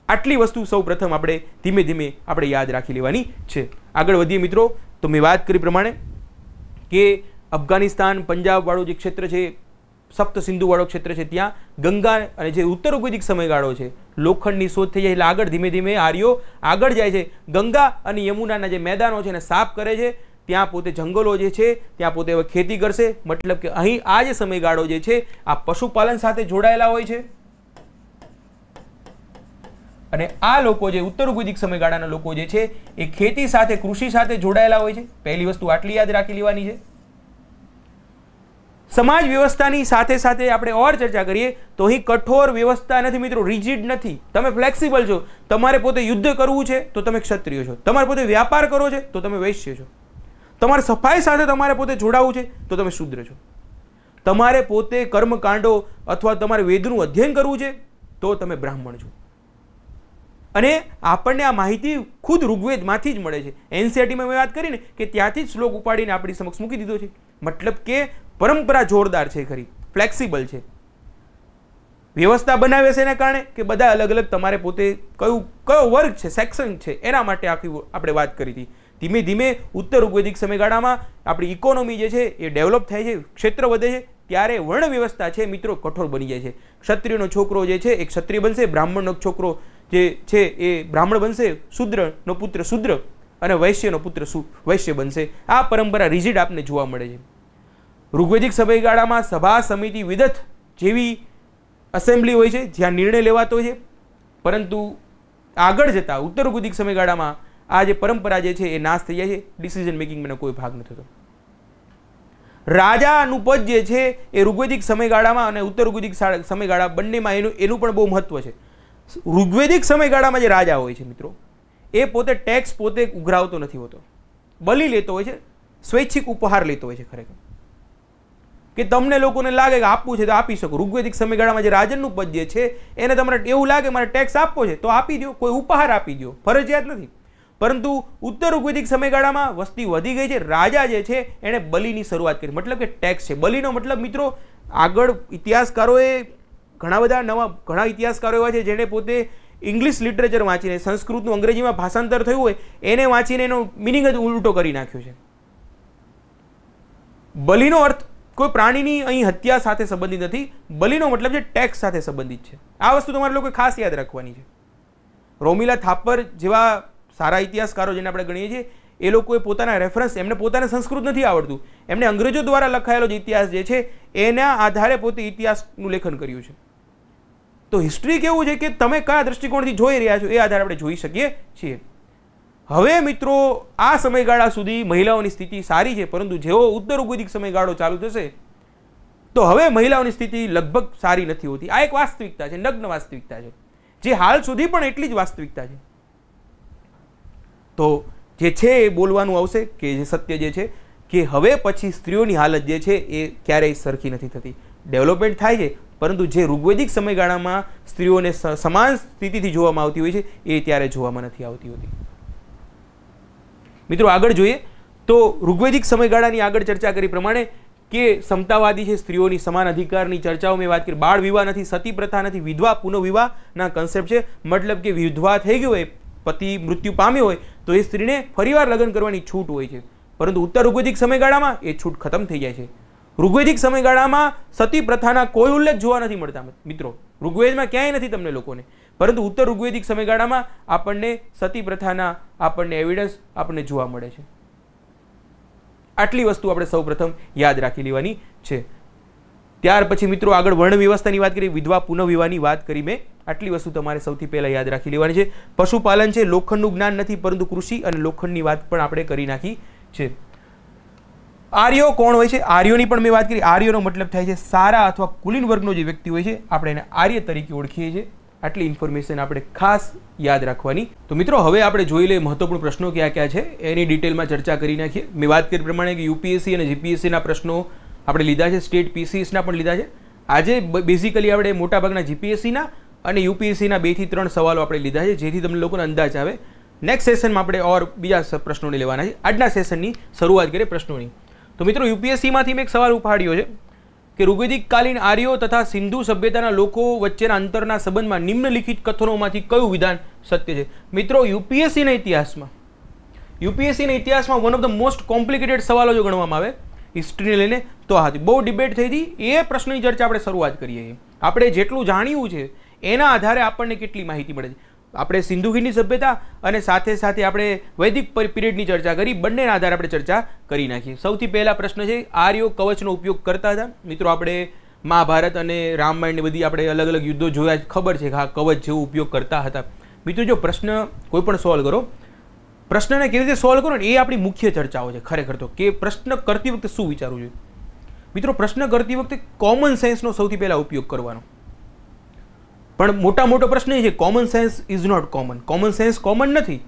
આટલી વસ્તુ સૌ પ્રથમ આપણે ધીમે ધીમે આપણે યાદ રાખી લેવાની છે. આગળ વધીએ મિત્રો. તો મેં વાત કરી પ્રમાણે કે અફઘાનિસ્તાન, પંજાબ વાળું જે ક્ષેત્ર છે સપ્ત સિંધુવાળો ક્ષેત્ર છે ત્યાં ગંગા અને જે ઉત્તર ઋગ્વેદિક સમયગાળો છે લોખંડની શોધ થઈ જાય એટલે આગળ ધીમે ધીમે આર્યો આગળ જાય છે. ગંગા અને યમુનાના જે મેદાનો છે એને સાફ કરે છે. ત્યાં પોતે જંગલો જે છે ત્યાં પોતે હવે ખેતી કરશે. મતલબ કે અહીં આ જે સમયગાળો જે છે આ પશુપાલન સાથે જોડાયેલા હોય છે. અને આ લોકો જે ઉત્તર ઋગ્વેદિક સમયગાળાના લોકો જે છે એ ખેતી સાથે કૃષિ સાથે જોડાયેલા હોય છે. પહેલી વસ્તુ આટલી યાદ રાખી લેવાની છે. સમાજ વ્યવસ્થાની સાથે સાથે આપણે ઓર ચર્ચા કરીએ તો અહીં કઠોર વ્યવસ્થા નથી મિત્રો, રિજિડ નથી. તમે ફ્લેક્સિબલ છો. તમારે પોતે યુદ્ધ કરવું છે તો તમે ક્ષત્રિય છો. તમારે પોતે વ્યાપાર કરવો છે તો તમે વૈશ્ય છો. તમારે સફાઈ સાથે તમારે પોતે જોડાવવું છે તો તમે શૂદ્ર છો. તમારે પોતે કર્મકાંડો અથવા તમારે વેદનું અધ્યયન કરવું છે તો તમે બ્રાહ્મણ છો. અને આપણને આ માહિતી ખુદ ઋગ્વેદમાંથી જ મળે છે. એનસીઆરટીમાં મેં વાત કરીને કે ત્યાંથી જ શ્લોક ઉપાડીને આપણી સમક્ષ મૂકી દીધો છે. મતલબ કે પરંપરા જોરદાર છે, ખરી ફ્લેક્સિબલ છે. વ્યવસ્થા બનાવે છે એના કારણે કે બધા અલગ અલગ તમારે પોતે કયો વર્ગ છે, સેક્શન છે, એના માટે આખી આપણે વાત કરી હતી. ધીમે ધીમે ઉત્તર ઋગ્વેદિક સમયગાળામાં આપણી ઇકોનોમી જે છે એ ડેવલપ થાય છે, ક્ષેત્ર વધે છે, ત્યારે વર્ણ વ્યવસ્થા છે મિત્રો કઠોર બની જાય છે. ક્ષત્રિયનો છોકરો જે છે એ ક્ષત્રિય બનશે, બ્રાહ્મણનો છોકરો જે છે એ બ્રાહ્મણ બનશે, શૂદ્રનો પુત્ર શૂદ્ર અને વૈશ્યનો પુત્ર વૈશ્ય બનશે. આ પરંપરા રિજિડ આપને જોવા મળે છે. ઋગ્વેદિક સમયગાળામાં સભા સમિતિ વિદથ જેવી એસેમ્બલી હોય છે જ્યાં નિર્ણય લેવાતો હોય છે. પરંતુ આગળ જતા ઉત્તર ઋગ્વેદિક સમયગાળામાં આ જે પરંપરા જે છે એ નાશ થઈ જાય છે. ડિસિઝન મેકિંગમાં કોઈ ભાગ નથી થતો. રાજાનું પદ જે છે એ ઋગ્વેદિક સમયગાળામાં અને ઉત્તર ઋગ્વેદિક સમયગાળા બંનેમાં એનું પણ બહુ મહત્વ છે. ઋગ્વેદિક સમયગાળામાં જે રાજા હોય છે મિત્રો એ પોતે ટેક્સ પોતે ઉઘરાવતો નથી હોતો, બલી લેતો હોય છે, સ્વૈચ્છિક ઉપહાર લેતો હોય છે. ખરેખર કે તમને લોકોને લાગે કે આપવું છે તો આપી શકો. ઋગ્વેદિક સમયગાળામાં જે રાજનનું પદ જે છે એને તમારે એવું લાગે મારે ટેક્સ આપવો છે તો આપી દો, કોઈ ઉપહાર આપી દો, ફરજિયાત નથી. પરંતુ ઉત્તર ઋગ્વેદિક સમયગાળામાં વસ્તી વધી ગઈ છે. રાજા જે છે એણે બલિની શરૂઆત કરી, મતલબ કે ટેક્સ છે. બલિનો મતલબ મિત્રો આગળ ઇતિહાસકારોએ ઘણા ઇતિહાસકારો એવા છે જેણે પોતે ઇંગ્લિશ લિટરેચર વાંચીને સંસ્કૃતનું અંગ્રેજીમાં ભાષાંતર થયું હોય એને વાંચીને એનો મિનિંગ જ ઉલટો કરી નાખ્યો છે. બલિનો અર્થ કોઈ પ્રાણીની અહીં હત્યા સાથે સંબંધિત નથી. બલિનો મતલબ છે ટેક્સ સાથે સંબંધિત છે. આ વસ્તુ તમારે લોકો ખાસ યાદ રાખવાની છે. રોમિલા થાપર જેવા સારા ઇતિહાસકારો જેને આપણે ગણીએ છીએ એ લોકોએ પોતાના રેફરન્સ, એમને પોતાને સંસ્કૃત નથી આવડતું, એમને અંગ્રેજો દ્વારા લખાયેલો જે ઇતિહાસ જે છે એના આધારે પોતે ઇતિહાસનું લેખન કર્યું છે. તો હિસ્ટ્રી કેવું છે કે તમે કયા દ્રષ્ટિકોણથી જોઈ રહ્યા છો એ આધારે આપણે જોઈ શકીએ છીએ. હવે મિત્રો આ સમયગાળા સુધી મહિલાઓની સ્થિતિ સારી છે, પરંતુ જેવો ઉત્તર ઋગ્વેદિક સમયગાળો ચાલુ થશે તો હવે મહિલાઓની સ્થિતિ લગભગ સારી નથી હોતી. આ એક વાસ્તવિકતા છે, નગ્ન વાસ્તવિકતા છે, જે હાલ સુધી પણ એટલી જ વાસ્તવિકતા છે. તો જે છે એ બોલવાનું આવશે કે જે સત્ય જે છે કે હવે પછી સ્ત્રીઓની હાલત જે છે એ ક્યારેય સરખી નથી થતી. ડેવલપમેન્ટ થાય છે પરંતુ જે ઋગ્વેદિક સમયગાળામાં સ્ત્રીઓને સમાન સ્થિતિથી જોવામાં આવતી હોય છે એ ત્યારે જોવામાં નથી આવતી હોતી. મિત્રો આગળ જોઈએ તો ઋગ્વેદિક સમયગાળાની આગળ ચર્ચા કરી પ્રમાણે કે સમતાવાદી છે, સ્ત્રીઓની સમાન અધિકારની ચર્ચાઓ મેં વાત કરી. બાળ વિવાહ નથી, સતી પ્રથા નથી, વિધવા પુનઃવિવાહના કન્સેપ્ટ છે. મતલબ કે વિધવા થઈ ગયું હોય, પતિ મૃત્યુ પામ્યો હોય તો એ સ્ત્રીને ફરીવાર લગ્ન કરવાની છૂટ હોય છે. પરંતુ ઉત્તર ઋગ્વેદિક સમયગાળામાં એ છૂટ ખતમ થઈ જાય છે. ઋગ્વેદિક સમયગાળામાં સતી પ્રથાના કોઈ ઉલ્લેખ જોવા નથી મળતા મિત્રો. ઋગ્વેદમાં ક્યાંય નથી તમને લોકોને. પરંતુ ઉત્તર ઋગ્વેદિક સમયગાળામાં આપણને સતી પ્રથાના આપણને એવિડન્સ આપણને જોવા મળે છે. આટલી વસ્તુ આપણે સૌપ્રથમ યાદ રાખી લેવાની છે. ત્યાર પછી મિત્રો આગળ વર્ણ વ્યવસ્થાની વાત કરી, વિધવા પુનઃવિવાહની વાત કરી મેં. આટલી વસ્તુ તમારે સૌથી પહેલા યાદ રાખી લેવાની છે. પશુપાલન છે, લોખંડનું જ્ઞાન નથી પરંતુ કૃષિ અને લોખંડની વાત પણ આપણે કરી નાખી છે. આર્યો કોણ હોય છે? આર્યોની પણ મેં વાત કરી. આર્યોનો મતલબ થાય છે સારા અથવા કુલીન વર્ગનો જે વ્યક્તિ હોય છે આપણે એને આર્ય તરીકે ઓળખીએ છીએ. આટલી ઇન્ફોર્મેશન આપણે ખાસ યાદ રાખવાની. તો મિત્રો હવે આપણે જોઈ લઈએ મહત્વપૂર્ણ પ્રશ્નો કયા કયા છે એની ડિટેલમાં ચર્ચા કરી નાખીએ. મેં વાત કરી પ્રમાણે કે યુપીએસસી અને જીપીએસસીના પ્રશ્નો આપણે લીધા છે, સ્ટેટ પીસીએસના પણ લીધા છે. આજે બેઝિકલી આપણે મોટાભાગના જીપીએસસીના અને યુપીએસસીના 2 થી 3 સવાલો આપણે લીધા છે જેથી તમને લોકોને અંદાજ આવે. નેક્સ્ટ સેશનમાં આપણે ઓર બીજા પ્રશ્નોને લેવાના છે. આજના સેશનની શરૂઆત કરીએ પ્રશ્નોની. તો મિત્રો યુપીએસસીમાંથી મેં એક સવાલ ઉપાડ્યો છે કે ઋગ્વેદિક કાલીન આર્યો તથા સિંધુ સભ્યતાના લોકો વચ્ચેના અંતરના સંબંધમાં નિમ્નલિખિત કથનોમાંથી કયું વિધાન સત્ય છે? મિત્રો યુપીએસસીના ઇતિહાસમાં one of the most complicated સવાલો જો ગણવામાં આવે હિસ્ટ્રીને લઈને તો હા, બહુ ડિબેટ થઈ હતી, એ પ્રશ્નની ચર્ચા આપણે શરૂઆત કરીએ. આપણે જેટલું જાણ્યું છે એના આધારે આપણને કેટલી માહિતી મળે છે. આપણે સિંધુ ખીણની સભ્યતા અને સાથે સાથે આપણે વૈદિક પીરિયડની ચર્ચા કરી, બંનેના આધારે આપણે ચર્ચા કરી નાખીએ. સૌથી પહેલા પ્રશ્ન છે, આર્યો કવચનો ઉપયોગ કરતા હતા? મિત્રો, આપણે મહાભારત અને રામાયણની બધી આપણે અલગ અલગ યુદ્ધો જોયા, ખબર છે કે હા કવચ જેવો ઉપયોગ કરતા હતા. મિત્રો, જો પ્રશ્ન કોઈ પણ સોલ્વ કરો, પ્રશ્નને કેવી રીતે સોલ્વ કરો ને એ આપણી મુખ્ય ચર્ચાઓ છે ખરેખર તો, કે પ્રશ્ન કરતી વખતે શું વિચારવું જોઈએ. મિત્રો, પ્રશ્ન કરતી વખતે કોમન સેન્સનો સૌથી પહેલા ઉપયોગ કરવાનો. પણ મોટો પ્રશ્ન એ છે, common sense is not common. Common sense common નથી.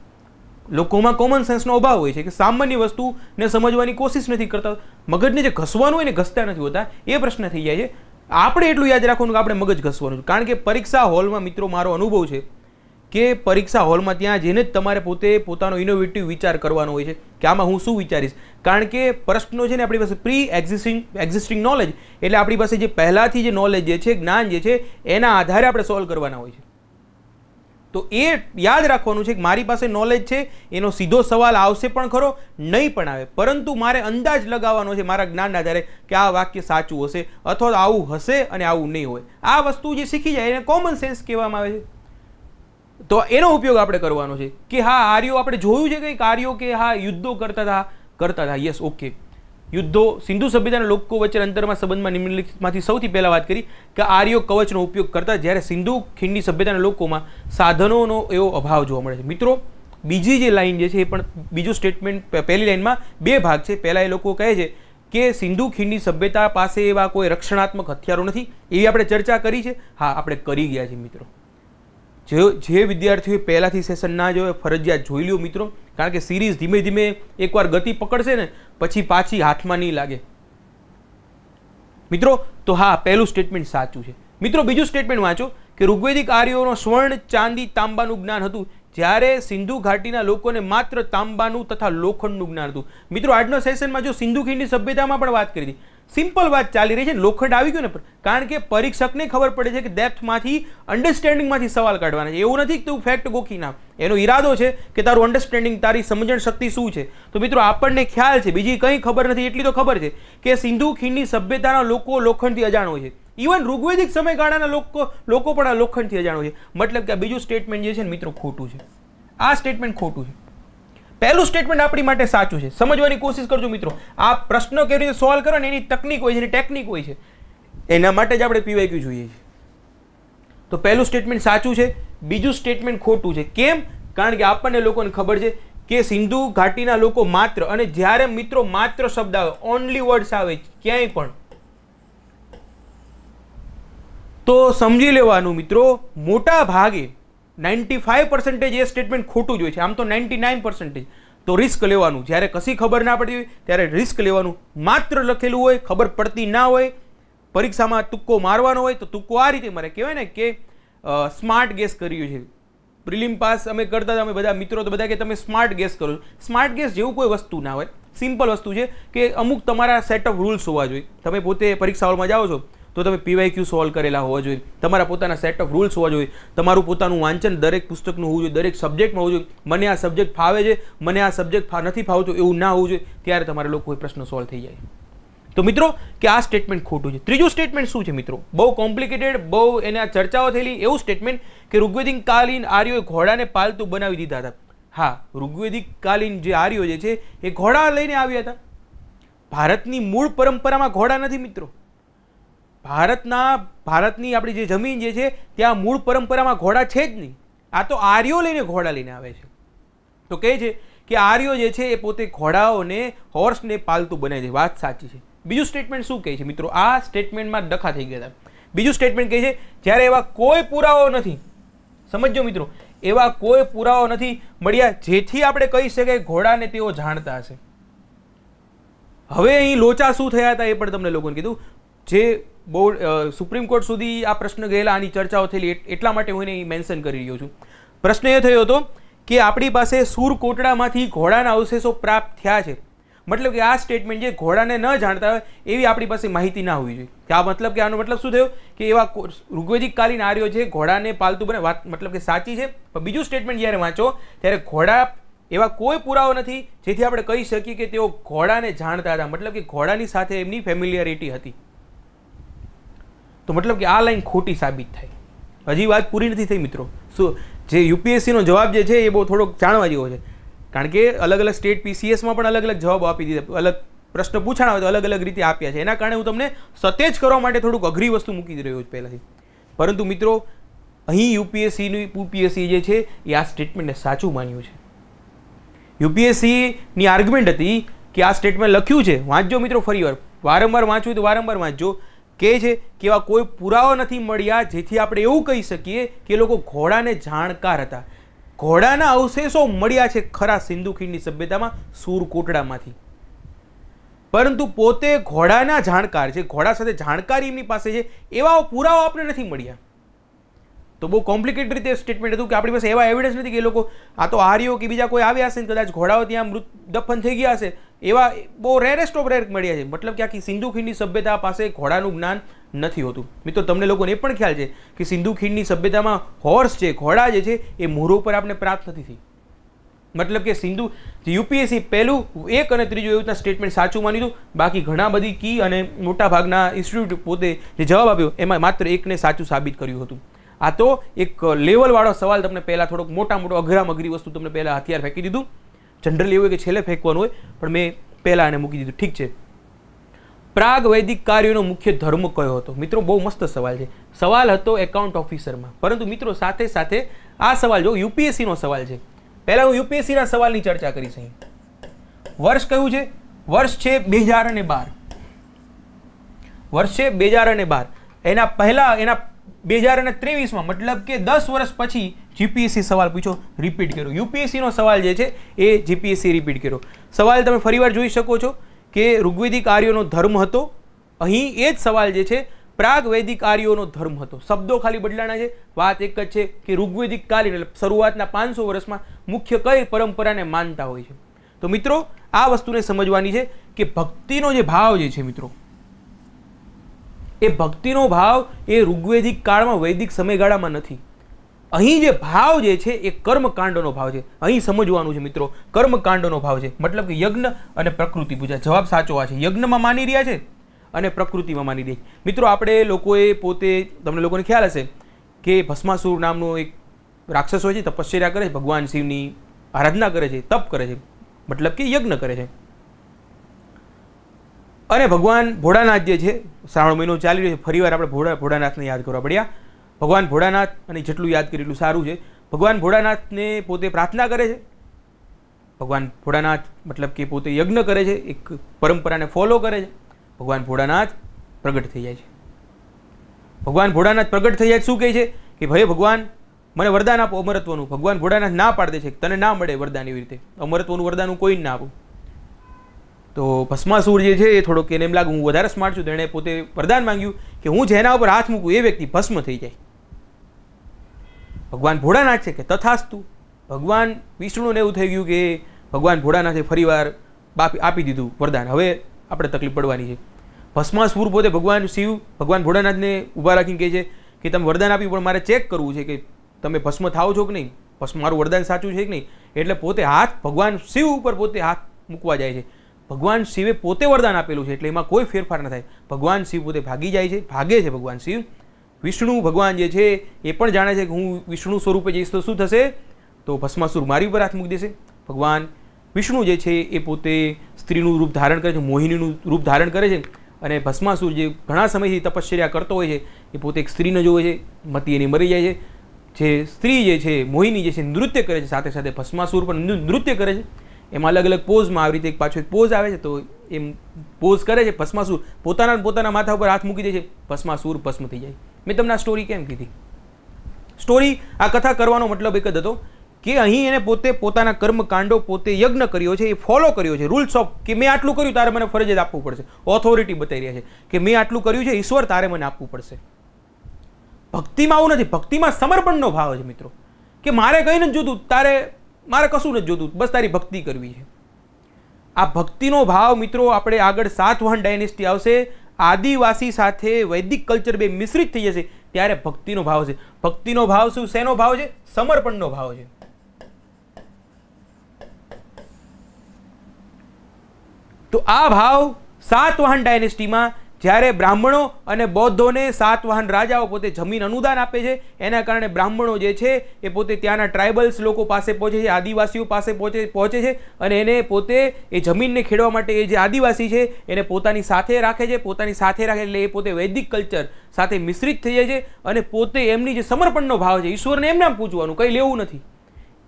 લોકોમાં કોમન સેન્સનો અભાવ હોય છે કે સામાન્ય વસ્તુને સમજવાની કોશિશ નથી કરતા, મગજને જે ઘસવાનું હોય ને ઘસતા નથી હોતા, એ પ્રશ્ન થઈ જાય છે. આપણે એટલું યાદ રાખવાનું કે આપણે મગજ ઘસવાનું છે. કારણ કે પરીક્ષા હોલમાં મિત્રો મારો અનુભવ છે કે પરીક્ષા હોલમાં ત્યાં જઈને જ તમારે પોતાનો ઇનોવેટિવ વિચાર કરવાનો હોય છે કે આમાં હું શું વિચારીશ. કારણ કે પ્રશ્નો છે ને આપણી પાસે પ્રી એક્ઝિસ્ટિંગ નોલેજ, એટલે આપણી પાસે જે પહેલાંથી જે નોલેજ જે છે, જ્ઞાન જે છે, એના આધારે આપણે સોલ્વ કરવાના હોય છે. તો એ યાદ રાખવાનું છે કે મારી પાસે નોલેજ છે, એનો સીધો સવાલ આવશે પણ ખરો, નહીં પણ આવે, પરંતુ મારે અંદાજ લગાવવાનો છે મારા જ્ઞાનના આધારે કે આ વાક્ય સાચું હશે અથવા આવું હશે અને આવું નહીં હોય. આ વસ્તુ જે શીખી જાય એને કોમન સેન્સ કહેવામાં આવે છે. તો એનો ઉપયોગ આપણે કરવાનો છે કે હા આર્યો આપણે જોયું છે કંઈક આર્યો કે હા યુદ્ધો કરતા હતા. યસ, ઓકે, યુદ્ધો સિંધુ સભ્યતાના લોકો વચ્ચે અંતરમાં સંબંધમાં નિમ્નલિખિતમાંથી સૌથી પહેલા વાત કરી કે આર્યો કવચનો ઉપયોગ કરતા, જ્યારે સિંધુ ખીણની સભ્યતાના લોકોમાં સાધનોનો એવો અભાવ જોવા મળે છે. મિત્રો, બીજી જે લાઈન જે છે એ પણ બીજું સ્ટેટમેન્ટ, પહેલી લાઈનમાં બે ભાગ છે. પહેલા એ લોકો કહે છે કે સિંધુ ખીણની સભ્યતા પાસે એવા કોઈ રક્ષણાત્મક હથિયારો નથી, એવી આપણે ચર્ચા કરી છે. હા, આપણે કરી ગયા છીએ મિત્રો. જે વિદ્યાર્થીઓએ પહેલાંથી સેશન ના જોયો ફરજિયાત જોઈ લ્યો મિત્રો, કારણ કે સિરીઝ ધીમે ધીમે એકવાર ગતિ પકડશે ને પછી પાછી હાથમાં નહીં લાગે મિત્રો. તો હા, પહેલું સ્ટેટમેન્ટ સાચું છે. મિત્રો, બીજું સ્ટેટમેન્ટ વાંચો કે ઋગ્વેદિક આર્યોનો સ્વર્ણ, ચાંદી, તાંબાનું જ્ઞાન હતું, જ્યારે સિંધુ ઘાટીના લોકોને માત્ર તાંબાનું તથા લોખંડનું જ્ઞાન હતું. મિત્રો, આજનો સેશનમાં જો સિંધુ ખીણની સભ્યતામાં પણ વાત કરી હતી, સિમ્પલ વાત ચાલી રહી છે, લોખંડ આવી ગયું ને, કારણ કે પરીક્ષકને ખબર પડે છે કે ડેપ્થમાંથી, અન્ડરસ્ટેન્ડિંગમાંથી સવાલ કાઢવાના છે. એવું નથી કે તું ફેક્ટ ગોખી નાખ, એનો ઈરાદો છે કે તારું અન્ડરસ્ટેન્ડિંગ, તારી સમજણ શક્તિ શું છે. તો મિત્રો, આપણને ખ્યાલ છે, બીજી કંઈ ખબર નથી, એટલી તો ખબર છે કે સિંધુ ખીણની સભ્યતાના લોકો લોખંડથી અજાણ હોય છે. ઇવન ઋગ્વેદિક સમયગાળાના લોકો પણ આ લોખંડથી અજાણ હોય છે. મતલબ કે આ બીજું સ્ટેટમેન્ટ જે છે ને મિત્રો ખોટું છે. આ સ્ટેટમેન્ટ ખોટું છે. પહેલું સ્ટેટમેન્ટ આપણી માટે સાચું છે. સમજવાની કોશિશ કરજો મિત્રો. આ પ્રશ્નો કેવી રીતે સોલ્વ કરો ને એની તકનીક હોય છે, એની ટેકનિક હોય છે, એના માટે જ આપણે પીવાયક્યુ જોઈએ છે. તો પહેલું સ્ટેટમેન્ટ સાચું છે, બીજું સ્ટેટમેન્ટ ખોટું છે. કેમ? કારણ કે આપણને લોકોને ખબર છે કે સિંધુ ઘાટીના લોકો માત્ર, અને જ્યારે મિત્રો માત્ર શબ્દ આવે, ઓનલી વર્ડ્સ આવે ક્યાંય પણ, તો સમજી લેવાનું મિત્રો મોટા ભાગે 95% એ સ્ટેટમેન્ટ ખોટું જ હોય છે. આમ તો 99%. તો રિસ્ક લેવાનું, જ્યારે કશી ખબર ના પડતી હોય ત્યારે રિસ્ક લેવાનું. માત્ર લખેલું હોય, ખબર પડતી ના હોય, પરીક્ષામાં તુક્કો મારવાનો હોય તો તુક્કો આ રીતે મારે. કહેવાય ને કે સ્માર્ટ ગેસ કર્યું છે. પ્રિલિમ પાસ અમે કરતા હતા, અમે બધા મિત્રો તો બધા કે તમે સ્માર્ટ ગેસ કરો. સ્માર્ટ ગેસ જેવું કોઈ વસ્તુ ના હોય, સિમ્પલ વસ્તુ છે કે અમુક તમારા સેટ ઓફ રૂલ્સ હોવા જોઈએ. તમે પોતે પરીક્ષા હોલમાં જાઓ છો તો તમે પીવાયક્યુ સોલ્વ કરેલા હોવા જોઈએ, તમારા પોતાના સેટ ઓફ રૂલ્સ હોવા જોઈએ, તમારું પોતાનું વાંચન દરેક પુસ્તકનું હોવું જોઈએ, દરેક સબ્જેક્ટમાં હોવું જોઈએ. મને આ સબ્જેક્ટ ફાવે છે, મને આ સબ્જેક્ટ નથી ફાવતું, એવું ના હોવું જોઈએ. ત્યારે તમારે લોકો પ્રશ્ન સોલ્વ થઈ જાય. તો મિત્રો કે આ સ્ટેટમેન્ટ ખોટું છે. ત્રીજું સ્ટેટમેન્ટ શું છે મિત્રો? બહુ કોમ્પ્લિકેટેડ, બહુ એના ચર્ચાઓ થયેલી એવું સ્ટેટમેન્ટ કે ઋગ્વેદિક કાલીન આર્યોએ ઘોડાને પાલતું બનાવી દીધા હતા. હા, ઋગ્વેદિક કાલીન જે આર્યો જે છે એ ઘોડા લઈને આવ્યા હતા. ભારતની મૂળ પરંપરામાં ઘોડા નથી મિત્રો. ભારતની આપણી જે જમીન જે છે ત્યાં મૂળ પરંપરામાં ઘોડા છે જ નહીં. આ તો આર્યો લઈને ઘોડા લઈને આવે છે. તો કહે છે કે આર્યો જે છે એ પોતે ઘોડાઓને, હોર્સને પાલતું બનાવે છે. વાત સાચી છે. બીજું સ્ટેટમેન્ટ શું કહે છે મિત્રો? આ સ્ટેટમેન્ટમાં ડખા થઈ ગયા હતા. બીજું સ્ટેટમેન્ટ કહે છે જ્યારે એવા કોઈ પુરાવો નથી, સમજો મિત્રો, એવા કોઈ પુરાવો નથી મળ્યા જેથી આપણે કહી શકીએ ઘોડાને તેઓ જાણતા હશે. હવે અહીં લોચા શું થયા હતા એ પણ તમને લોકોને કીધું. જે બહુ સુપ્રીમ કોર્ટ સુધી આ પ્રશ્ન ગયેલા, આની ચર્ચાઓ થયેલી, એટલા માટે હું એને મેન્શન કરી રહ્યો છું. પ્રશ્ન એ થયો હતો કે આપણી પાસે સુરકોટડામાંથી ઘોડાના અવશેષો પ્રાપ્ત થયા છે. મતલબ કે આ સ્ટેટમેન્ટ જે ઘોડાને ન જાણતા હોય એવી આપણી પાસે માહિતી ના હોવી જોઈએ. કે આ મતલબ કે આનો મતલબ શું થયો કે એવા ઋગ્વેદિક કાલીન આર્યો છે ઘોડાને પાલતું બને. વાત મતલબ કે સાચી છે. પણ બીજું સ્ટેટમેન્ટ જ્યારે વાંચો ત્યારે ઘોડા એવા કોઈ પુરાવો નથી જેથી આપણે કહી શકીએ કે તેઓ ઘોડાને જાણતા હતા, મતલબ કે ઘોડાની સાથે એમની ફેમિલિયરિટી હતી. તો મતલબ કે આ લાઈન ખોટી સાબિત થાય. હજી વાત પૂરી નથી થઈ મિત્રો. શું જે યુપીએસસીનો જવાબ જે છે એ બહુ થોડોક જાણવા જેવો છે, કારણ કે અલગ અલગ સ્ટેટ પીસીએસમાં પણ અલગ અલગ જવાબ આપી દીધા, અલગ પ્રશ્ન પૂછાણા હોય તો અલગ અલગ રીતે આપ્યા છે. એના કારણે હું તમને સતેજ કરવા માટે થોડુંક અઘરી વસ્તુ મૂકી રહ્યો છું પહેલાંથી. પરંતુ મિત્રો અહીં યુપીએસસી જે છે એ આ સ્ટેટમેન્ટને સાચું માન્યું છે. યુપીએસસીની આર્ગ્યુમેન્ટ હતી કે આ સ્ટેટમેન્ટ લખ્યું છે, વાંચજો મિત્રો ફરીવાર, વારંવાર વાંચવું તો વારંવાર વાંચજો, કે છે કે એવા કોઈ પુરાવા નથી મળ્યા જેથી આપણે એવું કહી શકીએ કે લોકો ઘોડાને જાણકાર હતા. ઘોડાના અવશેષો મળ્યા છે ખરા સિંધુ ખીણની સભ્યતામાં સુરકોટડામાંથી, પરંતુ પોતે ઘોડાના જાણકાર છે, ઘોડા સાથે જાણકારી એમની પાસે છે, એવા પુરાવા આપણે નથી મળ્યા. તો બહુ કોમ્પ્લિકેટેડ રીતે સ્ટેટમેન્ટ હતું કે આપણી પાસે એવા એવિડન્સ નથી કે એ લોકો આ તો આર્યો કે બીજા કોઈ આવ્યા હશે ને કદાચ ઘોડાઓ ત્યાં મૃત દફન થઈ ગયા હશે, એવા બહુ રેરેસ્ટ ઓફ રેર મળ્યા છે. મતલબ કે આખી સિંધુ ખીણની સભ્યતા પાસે ઘોડાનું જ્ઞાન નથી હોતું. મિત્રો તમને લોકોને એ પણ ખ્યાલ છે કે સિંધુ ખીણની સભ્યતામાં હોર્સ છે, ઘોડા જે છે એ મોરો પર આપણે પ્રાપ્ત નથી થઈ. મતલબ કે સિંધુ યુપીએસસી પહેલું 1 અને 3 એવી રીતના સ્ટેટમેન્ટ સાચું માની હતું, બાકી ઘણા બધી કી અને મોટા ભાગના ઇન્સ્ટિટ્યૂટ પોતે જે જવાબ આપ્યો એમાં માત્ર એકને સાચું સાબિત કર્યું હતું. આ તો એક લેવલવાળો સવાલ તમને પહેલાં થોડોક મોટો અઘરામાં અઘરી વસ્તુ તમને પહેલાં હથિયાર ફેંકી દીધું. જનરલી એવું હોય કે છેલ્લે ફેંકવાનું હોય, પણ મેં પહેલાં એને મૂકી દીધું. ઠીક છે. પ્રાગ વૈદિક કાર્યોનો મુખ્ય ધર્મ કયો હતો? મિત્રો બહુ મસ્ત સવાલ છે. સવાલ હતો એકાઉન્ટ ઓફિસરમાં, પરંતુ મિત્રો સાથે સાથે આ સવાલ જો યુપીએસસીનો સવાલ છે. પહેલાં હું યુપીએસસીના સવાલની ચર્ચા કરીશ. અહીં વર્ષ કયું છે? વર્ષ છે 2012. વર્ષ છે 2012. એના પહેલા એના 2023માં મતલબ કે 10 વર્ષ પછી જીપીએસસી સવાલ પૂછો, રિપીટ કર્યો. યુપીએસસીનો સવાલ જે છે એ જીપીએસસી રિપીટ કર્યો. સવાલ તમે ફરીવાર જોઈ શકો છો કે ઋગ્વેદિક આર્યોનો ધર્મ હતો. અહીં એ જ સવાલ જે છે પ્રાગ વૈદિક આર્યોનો ધર્મ હતો. શબ્દો ખાલી બદલાણા છે, વાત એક જ છે કે ઋગ્વેદિક કાલીન એટલે શરૂઆતના 500 વર્ષમાં મુખ્ય કઈ પરંપરાને માનતા હોય છે. તો મિત્રો આ વસ્તુને સમજવાની છે કે ભક્તિનો જે ભાવ જે છે મિત્રો, એ ભક્તિનો ભાવ એ ઋગ્વેદિક કાળમાં વૈદિક સમયગાળામાં નથી. અહીં જે ભાવ જે છે એ કર્મકાંડનો ભાવ છે. અહીં સમજવાનું છે મિત્રો, કર્મકાંડનો ભાવ છે. મતલબ કે યજ્ઞ અને પ્રકૃતિ પૂજા. જવાબ સાચો આ છે. યજ્ઞમાં માની રહ્યા છે અને પ્રકૃતિમાં માની રહ્યા છે. મિત્રો આપણે લોકોએ પોતે, તમને લોકોને ખ્યાલ હશે કે ભસ્માસુર નામનો એક રાક્ષસ હોય છે, તપશ્ચર્યા કરે છે, ભગવાન શિવની આરાધના કરે છે, તપ કરે છે, મતલબ કે યજ્ઞ કરે છે. અને ભગવાન ભોળાનાથ જે છે, શ્રાવણ મહિનો ચાલી રહ્યો છે, ફરીવાર આપણે ભોળાનાથને યાદ કરવા પડ્યા. ભગવાન ભોળાનાથ, અને જેટલું યાદ કરી એટલું સારું છે. ભગવાન ભોળાનાથને પોતે પ્રાર્થના કરે છે. ભગવાન ભોળાનાથ મતલબ કે પોતે યજ્ઞ કરે છે, એક પરંપરાને ફોલો કરે છે. ભગવાન ભોળાનાથ પ્રગટ થઈ જાય છે. ભગવાન ભોળાનાથ પ્રગટ થઈ જાય શું કહે છે કે ભાઈ ભગવાન મને વરદાન આપો અમરત્વનું. ભગવાન ભોળાનાથ ના પાડી દે છે, તને ના મળે વરદાન એવી રીતે, અમરત્વનું વરદાન હું કોઈને ના આપું. તો ભસ્માસુર જે છે એ થોડોક એને એમ લાગે હું વધારે સ્માર્ટ છું, તો એણે પોતે વરદાન માંગ્યું કે હું જેના ઉપર હાથ મૂકું એ વ્યક્તિ ભસ્મ થઈ જાય. ભગવાન ભોળાનાથ છે કે તથાસ્તુ. ભગવાન વિષ્ણુને એવું થઈ ગયું કે ભગવાન ભોળાનાથે ફરીવાર આપી દીધું વરદાન, હવે આપણે તકલીફ પડવાની છે. ભસ્માસુર પોતે ભગવાન શિવ ભગવાન ભોળાનાથને ઊભા રાખીને કહે છે કે તમે વરદાન આપ્યું પણ મારે ચેક કરવું છે કે તમે ભસ્મ થાવ છો કે નહીં, ભસ્મ મારું વરદાન સાચું છે કે નહીં. એટલે પોતે હાથ ભગવાન શિવ ઉપર પોતે હાથ મૂકવા જાય છે. ભગવાન શિવે પોતે વરદાન આપેલું છે એટલે એમાં કોઈ ફેરફાર ન થાય. ભગવાન શિવ પોતે ભાગી જાય છે, ભાગે છે ભગવાન શિવ. વિષ્ણુ ભગવાન જે છે એ પણ જાણે છે કે હું વિષ્ણુ સ્વરૂપે જઈશ તો શું થશે, તો ભસ્માસુર મારી ઉપર હાથ મૂકી દેશે. ભગવાન વિષ્ણુ જે છે એ પોતે સ્ત્રીનું રૂપ ધારણ કરે છે, મોહિનીનું રૂપ ધારણ કરે છે. અને ભસ્માસુર જે ઘણા સમયથી તપશ્ચર્યા કરતો હોય છે એ પોતે એક સ્ત્રીને જોવે છે, મતી એની મરી જાય છે. જે સ્ત્રી જે છે મોહિની જે છે નૃત્ય કરે છે, સાથે સાથે ભસ્માસુર પણ નૃત્ય કરે છે. એમાં અલગ અલગ પોઝમાં આવી રીતે એક પાછો એક પોઝ આવે છે, તો એમ પોઝ કરે છે. ભસ્માસુર પોતાના માથા ઉપર હાથ મૂકી દે છે, ભસ્માસુર ભસ્મ થઈ જાય. મેં તમને આ સ્ટોરી કેમ કીધી? સ્ટોરી આ કથા કરવાનો મતલબ એક જ હતો કે અહીં એને પોતે પોતાના કર્મકાંડો પોતે યજ્ઞ કર્યો છે, એ ફોલો કર્યો છે. રૂલ્સ ઓફ કે મેં આટલું કર્યું તારે મને ફરજિયાત આપવું પડશે. ઓથોરિટી બતાવી રહ્યા છે કે મેં આટલું કર્યું છે, ઈશ્વર તારે મને આપવું પડશે. ભક્તિમાં આવું નથી. ભક્તિમાં સમર્પણનો ભાવ છે મિત્રો, કે મારે કંઈ નથી જોતું, મારે કશું નથી જોતું, બસ તારી ભક્તિ કરવી છે. આ ભક્તિનો ભાવ મિત્રો આપણે આગળ સાતવાહન ડાયનેસ્ટી આવશે, આદિવાસી સાથે વૈદિક કલ્ચર બે મિશ્રિત થઈ જશે ત્યારે ભક્તિનો ભાવ છે. ભક્તિનો ભાવ શું, શેનો ભાવ છે? સમર્પણનો ભાવ છે. તો આ ભાવ સાતવાહન ડાયનેસ્ટીમાં જ્યારે બ્રાહ્મણો અને બૌદ્ધોને સાતવાહન રાજાઓ પોતે જમીન અનુદાન આપે છે, એના કારણે બ્રાહ્મણો જે છે એ પોતે ત્યાંના ટ્રાઇબલ્સ લોકો પાસે પહોંચે છે, આદિવાસીઓ પાસે પહોંચે છે અને એને પોતે એ જમીનને ખેડવા માટે એ જે આદિવાસી છે એને પોતાની સાથે રાખે છે. પોતાની સાથે રાખે એટલે એ પોતે વૈદિક કલ્ચર સાથે મિશ્રિત થઈ જાય છે અને પોતે એમની જે સમર્પણનો ભાવ છે, ઈશ્વરને એમને આમ પૂછવાનું, કંઈ લેવું નથી.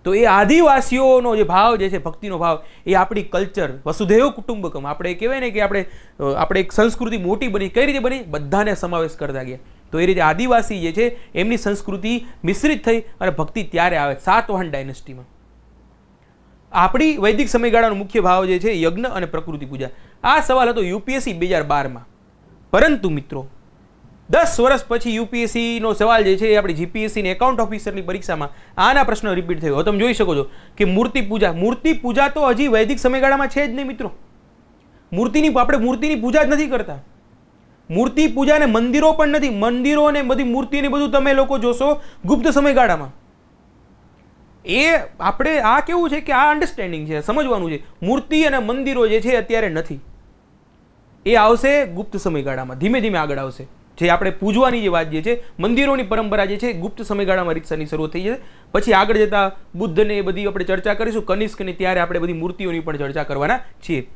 તો એ આદિવાસીઓનો જે ભાવ જે છે, ભક્તિનો ભાવ, એ આપણી કલ્ચર વસુધૈવ કુટુંબકમ, આપણે કહેવાય ને કે આપણે એક સંસ્કૃતિ મોટી બની. કઈ રીતે બની? બધાને સમાવેશ કરતા ગયા. તો એ રીતે આદિવાસી જે છે એમની સંસ્કૃતિ મિશ્રિત થઈ અને ભક્તિ ત્યારે આવે સાતવાહન ડાયનેસ્ટીમાં. આપણી વૈદિક સમયગાળાનો મુખ્ય ભાવ જે છે યજ્ઞ અને પ્રકૃતિ પૂજા. આ સવાલ હતો યુપીએસસી 2012માં. પરંતુ મિત્રો 10 વર્ષ પછી યુપીએસસીનો સવાલ જે છે એ આપણી જીપીએસસીની એકાઉન્ટ ઓફિસરની પરીક્ષામાં આના પ્રશ્ન રિપીટ થયો. હવે તમે જોઈ શકો છો કે મૂર્તિ પૂજા તો હજી વૈદિક સમયગાળામાં છે જ નહીં મિત્રો. આપણે મૂર્તિની પૂજા જ નથી કરતા. મૂર્તિ પૂજાને મંદિરો પણ નથી. મંદિરો અને બધી મૂર્તિને બધું તમે લોકો જોશો ગુપ્ત સમયગાળામાં. એ આપણે આ કેવું છે કે આ અન્ડરસ્ટેન્ડિંગ છે, સમજવાનું છે. મૂર્તિ અને મંદિરો જે છે અત્યારે નથી. એ આવશે ગુપ્ત સમયગાળામાં, ધીમે ધીમે આગળ આવશે. જે આપણે પૂજવાની જે વાત જે છે, મંદિરોની પરંપરા જે છે ગુપ્ત સમયગાળામાં રીતસરની શરૂઆત થઈ છે. પછી આગળ જતા બુદ્ધને એ બધી આપણે ચર્ચા કરીશું, કનિષ્કની, ત્યારે આપણે બધી મૂર્તિઓની પણ ચર્ચા કરવાના છીએ.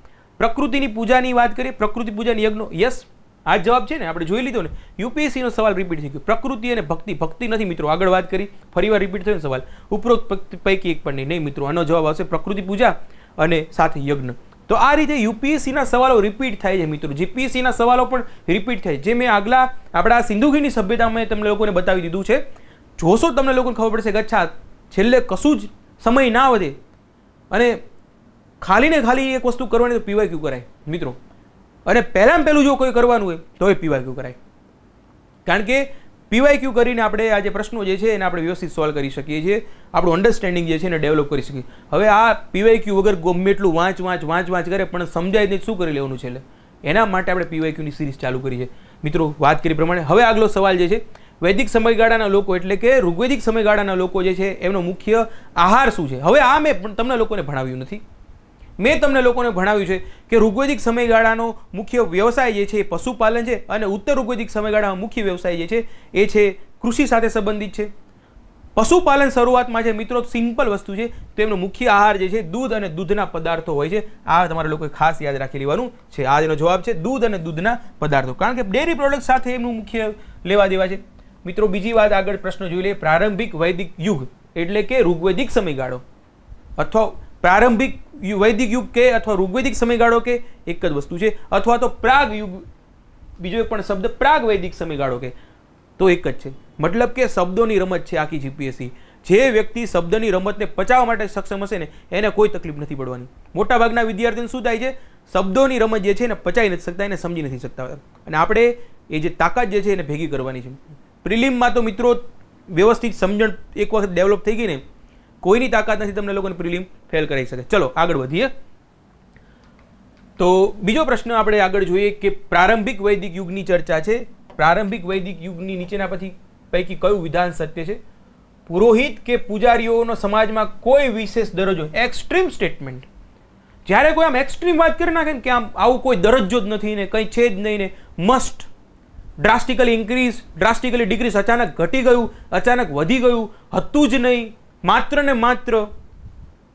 પ્રકૃતિની પૂજાની વાત કરીએ, પ્રકૃતિ પૂજાની યજ્ઞો, યસ આ જવાબ છે ને, આપણે જોઈ લીધો ને. યુપીએસસીનો સવાલ રિપીટ થઈ ગયો. પ્રકૃતિ અને ભક્તિ નથી મિત્રો, આગળ વાત કરી, ફરીવાર રિપીટ થયો સવાલ. ઉપરોક્ત પૈકી એક પણ નહીં મિત્રો, આનો જવાબ આવશે પ્રકૃતિ પૂજા અને સાથે યજ્ઞ. તો આ રીતે યુપીએસસીના સવાલો રિપીટ થાય છે મિત્રો. જીપીએસસીના સવાલો પણ રિપીટ થાય. જે મેં આગલા આપણા સિંધુગીરની સભ્યતામાં તમને લોકોને બતાવી દીધું છે. જોશો તમને લોકોને ખબર પડશે કે અચ્છા છેલ્લે કશું જ સમય ના વધે અને ખાલી ને ખાલી એક વસ્તુ કરવાની તો પીવાયક્યુ કરાય મિત્રો. અને પહેલું જો કોઈ કરવાનું હોય તો એ પીવાયક્યુ કરાય. કારણ કે પીવાયક્યુ કરીને આપણે આ જે પ્રશ્નો જે છે એને આપણે વ્યવસ્થિત સોલ્વ કરી શકીએ છીએ. આપણું અન્ડરસ્ટેન્ડિંગ જે છે એને ડેવલપ કરી શકીએ. હવે આ પીવાયક્યુ વગર ગમે એટલું વાંચ કરે પણ સમજાય નહીં, શું કરી લેવાનું છે? એટલે એના માટે આપણે પીવાયક્યુની સિરીઝ ચાલુ કરી છે મિત્રો. વાત કરી પ્રમાણે હવે આગલો સવાલ જે છે, વૈદિક સમયગાળાના લોકો એટલે કે ઋગ્વૈદિક સમયગાળાના લોકો જે છે એમનો મુખ્ય આહાર શું છે? હવે આ મેં તમને લોકોને ભણાવ્યું નથી. મેં તમને લોકોને ભણાવ્યું છે કે ઋગ્વૈદિક સમયગાળાનો મુખ્ય વ્યવસાય જે છે એ પશુપાલન છે અને ઉત્તર ઋગ્વૈદિક સમયગાળામાં મુખ્ય વ્યવસાય જે છે એ છે કૃષિ સાથે સંબંધિત છે. પશુપાલન શરૂઆતમાં છે મિત્રો, સિમ્પલ વસ્તુ છે. તો એમનો મુખ્ય આહાર જે છે દૂધ અને દૂધના પદાર્થો હોય છે. આ તમારે લોકોએ ખાસ યાદ રાખી લેવાનું છે. આ એનો જવાબ છે દૂધ અને દૂધના પદાર્થો, કારણ કે ડેરી પ્રોડક્ટ સાથે એમનું મુખ્ય લેવા દેવા છે મિત્રો. બીજી વાત આગળ પ્રશ્ન જોઈ લે. પ્રારંભિક વૈદિક યુગ એટલે કે ઋગ્વૈદિક સમયગાળો અથવા પ્રારંભિક વૈદિક યુગ કે અથવા ઋગ્વૈદિક સમયગાળો કે એક જ વસ્તુ છે, અથવા તો પ્રાગ યુગ, બીજો એક પણ શબ્દ પ્રાગ વૈદિક સમયગાળો કે તો એક જ છે. મતલબ કે શબ્દોની રમત છે આખી જીપીએસસી. જે વ્યક્તિ શબ્દની રમતને પચાવવા માટે સક્ષમ હશે ને એને કોઈ તકલીફ નથી પડવાની. મોટાભાગના વિદ્યાર્થીઓને શું થાય છે? શબ્દોની રમત જે છે એને પચાવી નથી શકતા, એને સમજી નથી શકતા. અને આપણે એ જે તાકાત જે છે એને ભેગી કરવાની છે. પ્રિલિમમાં તો મિત્રો વ્યવસ્થિત સમજણ એક વખત ડેવલપ થઈ ગઈ ને, કોઈની તાકાત નથી તમને લોકોને પ્રિલિમ ફેલ કરાવી શકે. ચલો આગળ વધીએ. તો બીજો પ્રશ્ન આપણે આગળ જોઈએ કે પ્રારંભિક વૈદિક યુગની ચર્ચા છે. પ્રારંભિક વૈદિક યુગની નીચેના પૈકી કયું વિધાન સત્ય છે? પુરોહિત કે પૂજારીઓનો સમાજમાં કોઈ વિશેષ દરજ્જો, એક્સ્ટ્રીમ સ્ટેટમેન્ટ. જ્યારે કોઈ આમ એક્સ્ટ્રીમ વાત કરી નાખે ને કે આમ આવું કોઈ દરજ્જો જ નથી ને કંઈ છે જ નહીં ને, must drastically increase, drastically decrease, અચાનક ઘટી ગયું, અચાનક વધી ગયું, હતું જ નહીં, માત્ર ને માત્ર,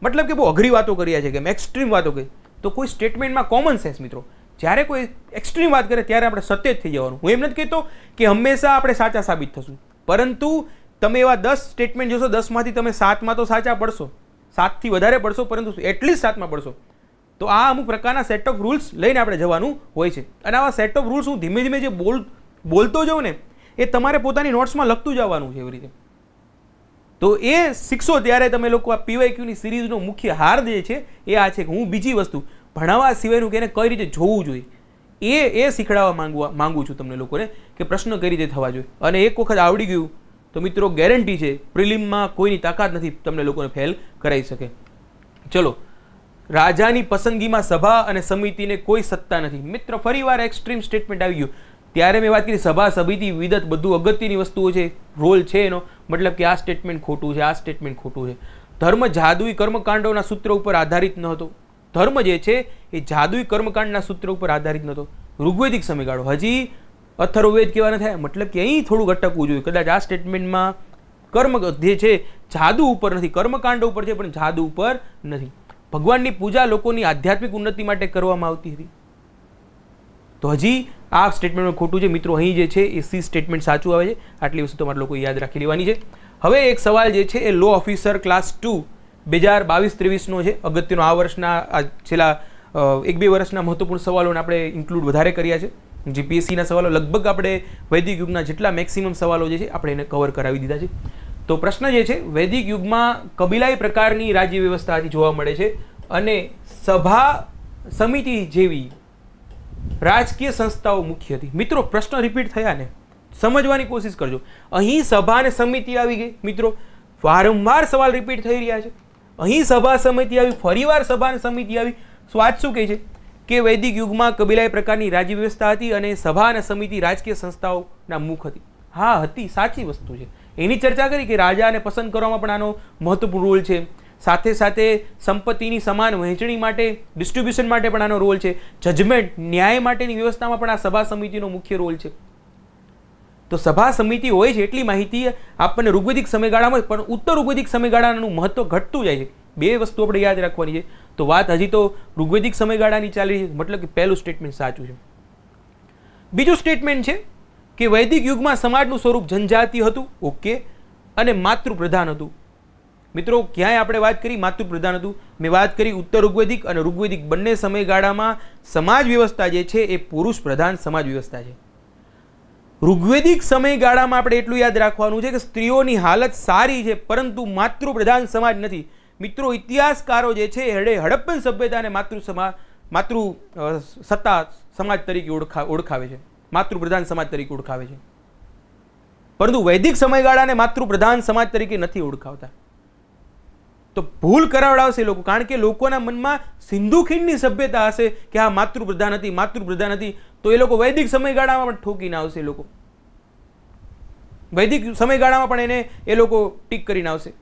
મતલબ કે બહુ અઘરી વાતો કર્યા છે કે એક્સ્ટ્રીમ વાતો કરી. તો કોઈ સ્ટેટમેન્ટમાં કોમન સેન્સ મિત્રો, જ્યારે કોઈ એક્સ્ટ્રીમ વાત કરે ત્યારે આપણે સત્ય જ થઈ જવાનું. હું એમ નથી કહેતો કે હંમેશા આપણે સાચા સાબિત થશું, પરંતુ તમે એવા 10 સ્ટેટમેન્ટ જોશો, 10માંથી તમે 7માં તો સાચા પડશો, 7થી વધારે પડશો, પરંતુ એટલીસ્ટ 7માં પડશો. તો આ અમુક પ્રકારના સેટ ઓફ રૂલ્સ લઈને આપણે જવાનું હોય છે. અને આવા સેટ ઓફ રૂલ્સ હું ધીમે ધીમે જે બોલતો જાઉં ને એ તમારે પોતાની નોટ્સમાં લખતું જવાનું છે એવી રીતે. તો એ શીખશો ત્યારે તમે લોકો આ પીવાયક્યુની સિરીઝનો મુખ્ય હાર જે છે એ આ છે કે હું બીજી વસ્તુ ભણાવવા સિવાયનું કે એને કઈ રીતે જોવું જોઈએ એ શીખડાવવા માંગુ છું તમને લોકોને, કે પ્રશ્ન કઈ રીતે થવા જોઈએ. અને એક વખત આવડી ગયું તો મિત્રો ગેરંટી છે પ્રિલિમમાં કોઈની તાકાત નથી તમને લોકોને ફેલ કરાવી શકે. ચલો, રાજાની પસંદગીમાં સભા અને સમિતિને કોઈ સત્તા નથી. મિત્ર ફરીવાર એક્સ્ટ્રીમ સ્ટેટમેન્ટ આવી ગયું. ત્યારે મેં વાત કરી સભા સમિતિ વિદત બધું અગત્યની વસ્તુઓ છે, રોલ છે એનો, મતલબ કે આ સ્ટેટમેન્ટ ખોટું છે, આ સ્ટેટમેન્ટ ખોટું છે. ધર્મ જાદુઈ કર્મકાંડોના સૂત્ર ઉપર આધારિત ન હતો. ધર્મ જે છે એ જાદુઈ કર્મકાંડના સૂત્ર ઉપર આધારિત નહોતો. ઋગ્વેદિક સમયગાળો, હજી અથર્વવેદ કેવા ન થાય, મતલબ કે અહીં થોડું અટકવું જોઈએ. કદાચ આ સ્ટેટમેન્ટમાં કર્મ જે છે જાદુ ઉપર નથી, કર્મકાંડ ઉપર છે પણ જાદુ ઉપર નથી. ભગવાનની પૂજા લોકોની આધ્યાત્મિક ઉન્નતિ માટે કરવામાં આવતી હતી. તો હજી આ સ્ટેટમેન્ટમાં ખોટું છે મિત્રો. અહીં જે છે એ સી સ્ટેટમેન્ટ સાચું આવે છે. આટલી વસ્તુ તમારે લોકો યાદ રાખી લેવાની છે. હવે એક સવાલ જે છે એ લો ઓફિસર ક્લાસ 2 2022-23નો છે. અગત્યનો આ વર્ષના છેલ્લા 1-2 વર્ષના મહત્વપૂર્ણ સવાલોને આપણે ઇન્ક્લુડ વધારે કર્યા છે. જીપીએસસીના સવાલો લગભગ આપણે વૈદિક યુગના જેટલા મેક્સિમમ સવાલો જે છે આપણે એને કવર કરાવી દીધા છે. તો પ્રશ્ન જે છે, વૈદિક યુગમાં કબીલાઈ પ્રકારની રાજ્ય વ્યવસ્થા જોવા મળે છે અને સભા સમિતિ જેવી રાજકીય સંસ્થાઓ મુખ્ય હતી. મિત્રો પ્રશ્ન રિપીટ થયા ને, સમજવાની કોશિશ કરજો. અહીં સભા અને સમિતિ આવી ગઈ મિત્રો, વારંવાર સવાલ રિપીટ થઈ રહ્યા છે. અહીં સભા સમિતિ આવી, ફરીવાર સભા અને સમિતિ આવી. વાત શું કહે છે કે વૈદિક યુગમાં કબીલાઈ પ્રકારની રાજ્ય વ્યવસ્થા હતી અને સભા અને સમિતિ રાજકીય સંસ્થાઓના મુખ હતી. હા હતી, સાચી વસ્તુ છે. એની ચર્ચા કરી કે રાજાને પસંદ કરવામાં પણ આનો મહત્વપૂર્ણ રોલ છે. સાથે સાથે સંપત્તિની સમાન વહેંચણી માટે, ડિસ્ટ્રીબ્યુશન માટે પણ આનો રોલ છે. જજમેન્ટ, ન્યાય માટેની વ્યવસ્થામાં પણ આ સભા સમિતિનો મુખ્ય રોલ છે. તો સભા સમિતિ હોય છે એટલી માહિતી આપણને ઋગ્વેદિક સમયગાળામાં, પણ ઉત્તર ઋગ્વેદિક સમયગાળાનું મહત્વ ઘટતું જાય છે. બે વસ્તુ આપણે યાદ રાખવાની છે. તો વાત હજી તો ઋગ્વેદિક સમયગાળાની ચાલી રહી છે, મતલબ કે પહેલું સ્ટેટમેન્ટ સાચું છે. બીજું સ્ટેટમેન્ટ છે કે વૈદિક યુગમાં સમાજનું સ્વરૂપ જનજાતિ હતું, ઓકે, અને માતૃપ્રધાન હતું. મિત્રો ક્યાંય આપણે વાત કરી માતૃપ્રધાન હતું? મેં વાત કરી ઉત્તર ઋગ્વેદિક અને ઋગ્વેદિક બંને સમયગાળામાં સમાજ વ્યવસ્થા જે છે એ પુરુષ પ્રધાન સમાજ વ્યવસ્થા છે. ઋગ્વેદિક સમયગાળામાં આપણે એટલું યાદ રાખવાનું છે કે સ્ત્રીઓની હાલત સારી છે, પરંતુ માતૃપ્રધાન સમાજ નથી. મિત્રો ઇતિહાસકારો જે છે એ હડપ્પન સભ્યતાને માતૃ સત્તા સમાજ તરીકે ઓળખાવે છે, માતૃપ્રધાન સમાજ તરીકે ઓળખાવે છે. પરંતુ વૈદિક સમયગાળાને માતૃપ્રધાન સમાજ તરીકે નથી ઓળખાવતા. તો ભૂલ કરાવડાવશે લોકો, કારણ કે લોકોના મનમાં સિંધુ ખીણની સભ્યતા હશે કે આ માતૃપ્રધાન હતી, માતૃપ્રધાન હતી, તો એ લોકો વૈદિક સમયગાળામાં પણ ઠોકીને આવશે. લોકો વૈદિક સમયગાળામાં પણ એને એ લોકો ટીક કરીને આવશે.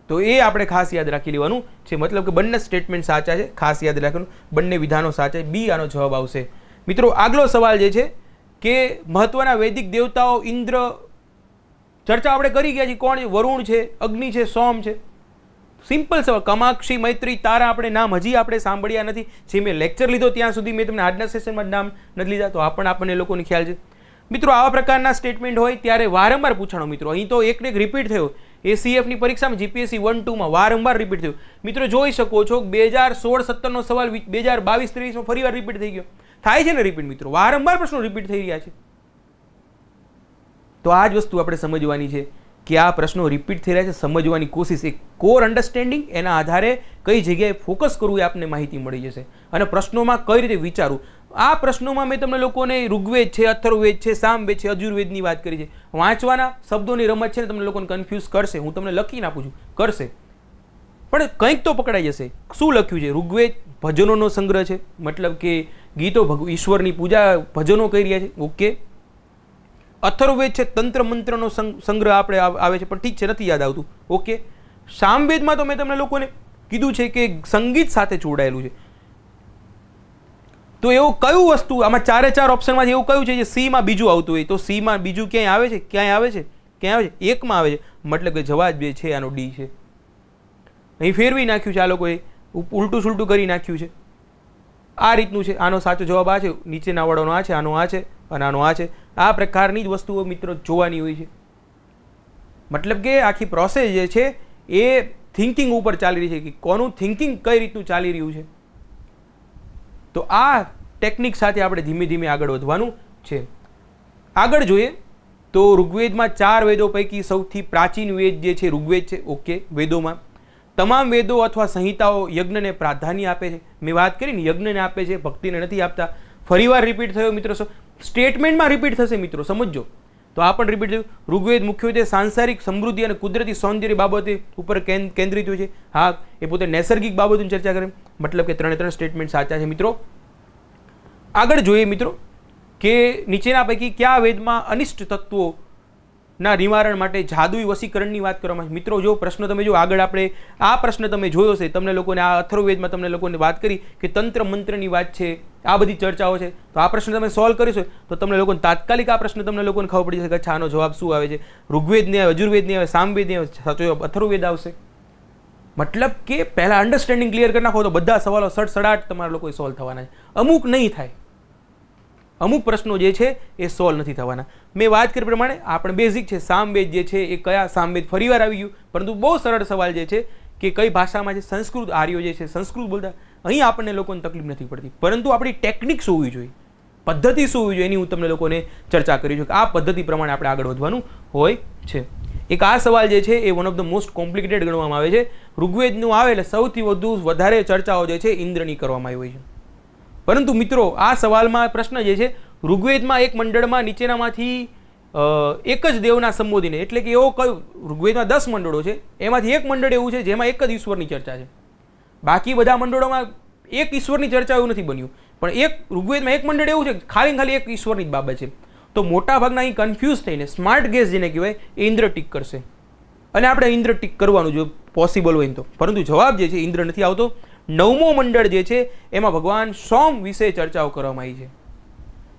તો એ આપણે ખાસ યાદ રાખી લેવાનું છે. મતલબ કે બંને સ્ટેટમેન્ટ સાચા છે, ખાસ યાદ રાખવાનું. બંને વિધાનો સાચા છે. બી આનો જવાબ આવશે. મિત્રો આગલો સવાલ જે છે કે મહત્વના વૈદિક દેવતાઓ ઇન્દ્ર, ચર્ચા આપણે કરી ગયા છીએ. કોણ છે? વરુણ છે, અગ્નિ છે, સોમ છે. સિમ્પલ સવાલ. કમાક્ષી, મૈત્રી, તારા આપણે નામ હજી આપણે સાંભળ્યા નથી. જે મેં લેક્ચર લીધો ત્યાં સુધી મેં તમને આજના સેશનમાં નામ નથી લીધા, તો આ પણ આપણને લોકોને ખ્યાલ છે. મિત્રો આવા પ્રકારના સ્ટેટમેન્ટ હોય ત્યારે વારંવાર પૂછાણો. મિત્રો અહીં તો એક રિપીટ થયો. એસીએફની પરીક્ષામાં જીપીએસસી 1-2માં વારંવાર રિપીટ થયું. મિત્રો જોઈ શકો છો 2016-17નો સવાલ 2022-23માં ફરીવાર રિપીટ થઈ ગયો. થાય છે ને રિપીટ મિત્રો, વારંવાર પ્રશ્નો રિપીટ થઈ રહ્યા છે. તો આ જ વસ્તુ આપણે સમજવાની છે કે આ પ્રશ્નો રિપીટ થઈ રહ્યા છે, સમજવાની કોશિશ. એક કોર અન્ડરસ્ટેન્ડિંગ, એના આધારે કઈ જગ્યાએ ફોકસ કરવું એ આપને માહિતી મળી જશે. અને પ્રશ્નોમાં કઈ રીતે વિચારવું. આ પ્રશ્નોમાં મેં તમને લોકોને ઋગ્વેદ છે, અથર્વવેદ છે, સામવેદ છે, અજુર્વેદની વાત કરી છે. વાંચવાના શબ્દોની રમત છે ને તમને લોકોને કન્ફ્યુઝ કરશે. હું તમને લખીને આપું છું, કરશે, પણ કંઈક તો પકડાઈ જશે. શું લખ્યું છે? ઋગ્વેદ ભજનોનો સંગ્રહ છે, મતલબ કે ગીતો ઈશ્વરની પૂજા ભજનો કરી રહ્યા છે, ઓકે. અથર્વવેદ છે, તંત્ર મંત્રનો સંગ્રહ આપણે આવે છે, પણ ઠીક છે નથી યાદ આવતું, ઓકે. સામવેદમાં તો મેં તમને લોકોને કીધું છે કે સંગીત સાથે જોડાયેલું છે. તો એવું કયું વસ્તુ આમાં 4 ઓપ્શનમાંથી એવું કયું છે જે સી માં બીજું આવતું હોય? તો સી માં બીજું ક્યાંય આવે છે? ક્યાંય આવે છે? ક્યાંય આવે છે? એકમાં આવે છે. મતલબ કે જવાબ જે છે આનો ડી છે. અહીં ફેરવી નાખ્યું છે આ લોકોએ, ઉલટું સુલટું કરી નાખ્યું છે. આ રીતનું છે. આનો સાચો જવાબ આ છે, નીચેના વાળાનો આ છે, આનો આ છે અને આનો આ છે. આ પ્રકારની જ વસ્તુઓ મિત્રો જોવાની હોય છે. મતલબ કે આખી પ્રોસેસ જે છે એ થિંકિંગ ઉપર ચાલી રહી છે કે કોનું થિંકિંગ કઈ રીતનું ચાલી રહ્યું છે. તો આ ટેકનિક સાથે આપણે ધીમે ધીમે આગળ વધવાનું છે. આગળ જોઈએ તો ઋગ્વેદમાં 4 વેદો પૈકી સૌથી પ્રાચીન વેદ જે છે ઋગ્વેદ છે, ઓકે. વેદોમાં તમામ વેદો અથવા સંહિતાઓ યજ્ઞને પ્રાધાન્ય આપે છે. મેં વાત કરી ને, યજ્ઞને આપે છે, ભક્તિને નથી આપતા. ફરીવાર રિપીટ થયો મિત્રો, સ્ટેટમેન્ટમાં રિપીટ થશે મિત્રો, સમજો. તો આ પણ રિપીટ થયું. ઋગ્વેદ મુખ્યત્વે સાંસારિક સમૃદ્ધિ અને કુદરતી સૌંદર્ય બાબતે ઉપર કેન્દ્રિત હોય છે. હા, એ પોતે નૈસર્ગિક બાબતોની ચર્ચા કરે, મતલબ કે 3 સ્ટેટમેન્ટ સાચા છે મિત્રો. આગળ જોઈએ મિત્રો કે નીચેના પૈકી કયા વેદમાં અનિષ્ટ તત્વો ના નિવારણ માટે જાદુઈ વસીકરણની વાત કરવામાં આવે છે. મિત્રો જો પ્રશ્ન તમે જો આગળ આપણે આ પ્રશ્ન તમે જોયો છે, તમને લોકોને આ અથર્વવેદમાં તમને લોકોને વાત કરી કે તંત્ર મંત્રની વાત છે, આ બધી ચર્ચાઓ છે, તો આ પ્રશ્ન તમે સોલ્વ કરીશો તો તમને લોકોને તાત્કાલિક આ પ્રશ્ન તમને લોકોને ખબર પડી જશે કે અચ્છા આનો જવાબ શું આવે છે. ઋગ્વેદ નહીં આવે, યજુર્વેદ નહીં આવે, સામવેદ નહીં આવે, સાચો જવાબ અથર્વવેદ આવશે. મતલબ કે પહેલાં અન્ડરસ્ટેન્ડિંગ ક્લિયર કરી નાખો તો બધા સવાલો સડસડાટ તમારા લોકોએ સોલ્વ થવાના છે. અમુક નહીં થાય, અમુક પ્રશ્નો જે છે એ સોલ્વ નથી થવાના. મેં વાત કરી પ્રમાણે આપણે બેઝિક છે સામવેદ જે છે એ કયા સામવેદ ફરીવાર આવી ગયું, પરંતુ બહુ સરળ સવાલ જે છે કે કઈ ભાષામાં છે. સંસ્કૃત આર્યો જે છે સંસ્કૃત બોલતા, અહીં આપણને લોકોને તકલીફ નથી પડતી, પરંતુ આપણી ટેકનિક શું હોવી જોઈએ, પદ્ધતિ શું હોવી જોઈએ, એની હું તમને લોકોને ચર્ચા કરી છું કે આ પદ્ધતિ પ્રમાણે આપણે આગળ વધવાનું હોય છે. એક આ સવાલ જે છે એ one of the most complicated ગણવામાં આવે છે. ઋગ્વેદનું આવે એટલે સૌથી વધારે ચર્ચાઓ જે છે ઇન્દ્રની કરવામાં આવી હોય છે. પરંતુ મિત્રો આ સવાલમાં પ્રશ્ન જે છે, ઋગ્વેદમાં એક મંડળમાં નીચેનામાંથી એક જ દેવના સંબોધીને, એટલે કે એવો કયું ઋગ્વેદમાં 10 મંડળો છે, એમાંથી એક મંડળ એવું છે જેમાં એક જ ઈશ્વરની ચર્ચા છે. બાકી બધા મંડળોમાં એક ઈશ્વરની ચર્ચા એવું નથી બન્યું, પણ એક ઋગ્વેદમાં એક મંડળ એવું છે ખાલી એક ઈશ્વરની જ બાબત છે. તો મોટાભાગના અહીં કન્ફ્યુઝ થઈને સ્માર્ટ ગેસ જેને કહેવાય એ ઇન્દ્ર ટીક કરશે, અને આપણે ઇન્દ્ર ટીક કરવાનું જો પોસિબલ હોય તો. પરંતુ જવાબ જે છે ઇન્દ્ર નથી આવતો. 9મો મંડળ જે છે એમાં ભગવાન સોમ વિશે ચર્ચાઓ કરવામાં આવી છે.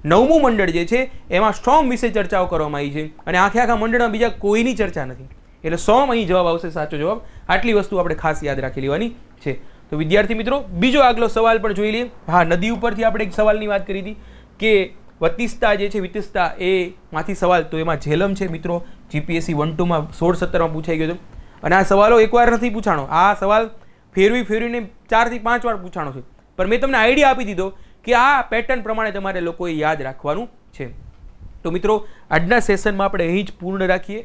9મું મંડળ જે છે એમાં સોમ વિશે ચર્ચાઓ કરવામાં આવી છે, અને આખા મંડળમાં બીજા કોઈની ચર્ચા નથી. એટલે સોમ અહીં જવાબ આવશે, સાચો જવાબ. આટલી વસ્તુ આપણે ખાસ યાદ રાખી લેવાની છે. તો વિદ્યાર્થી મિત્રો બીજો આગલો સવાલ પણ જોઈ લઈએ. હા, નદી ઉપરથી આપણે એક સવાલની વાત કરી હતી કે વતિસ્તા જે છે વિતિસ્તા એ માંથી સવાલ, તો એમાં ઝેલમ છે મિત્રો. GPSC 1-2માં 16-17માં પૂછાઈ ગયો હતો, અને આ સવાલો એકવાર નથી પૂછાણો, આ સવાલ ફેરવીને 4 થી 5 વાર પૂછાણો છે. પણ મેં તમને આઈડિયા આપી દીધો કે આ પેટર્ન પ્રમાણે તમારે લોકોએ યાદ રાખવાનું છે. તો મિત્રો આજના સેશનમાં આપણે અહીં જ પૂર્ણ રાખીએ.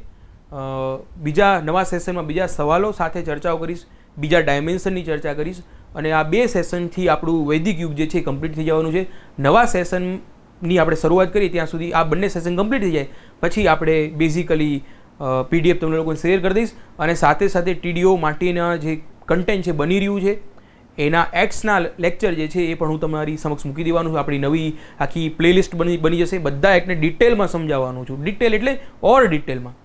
બીજા નવા સેશનમાં બીજા સવાલો સાથે ચર્ચાઓ કરીશ, બીજા ડાયમેન્શનની ચર્ચા કરીશ, અને આ 2 સેશનથી આપણું વૈદિક યુગ જે છે કમ્પ્લીટ થઈ જવાનું છે. નવા સેશનની આપણે શરૂઆત કરીએ ત્યાં સુધી આ બંને સેશન કમ્પ્લીટ થઈ જાય પછી આપણે બેઝિકલી PDF તમને લોકોને શેર કરી દઈશ, અને સાથે સાથે TDO માટેના જે કન્ટેન્ટ છે બની રહ્યું છે એના એક્સના લેક્ચર જે છે એ પણ હું તમારી સમક્ષ મૂકી દેવાનું છું. આપણી નવી આખી પ્લેલિસ્ટ બની જશે, બધા એકને ડિટેલમાં સમજાવવાનું છું. ડિટેલ એટલે ઓર ડિટેલમાં.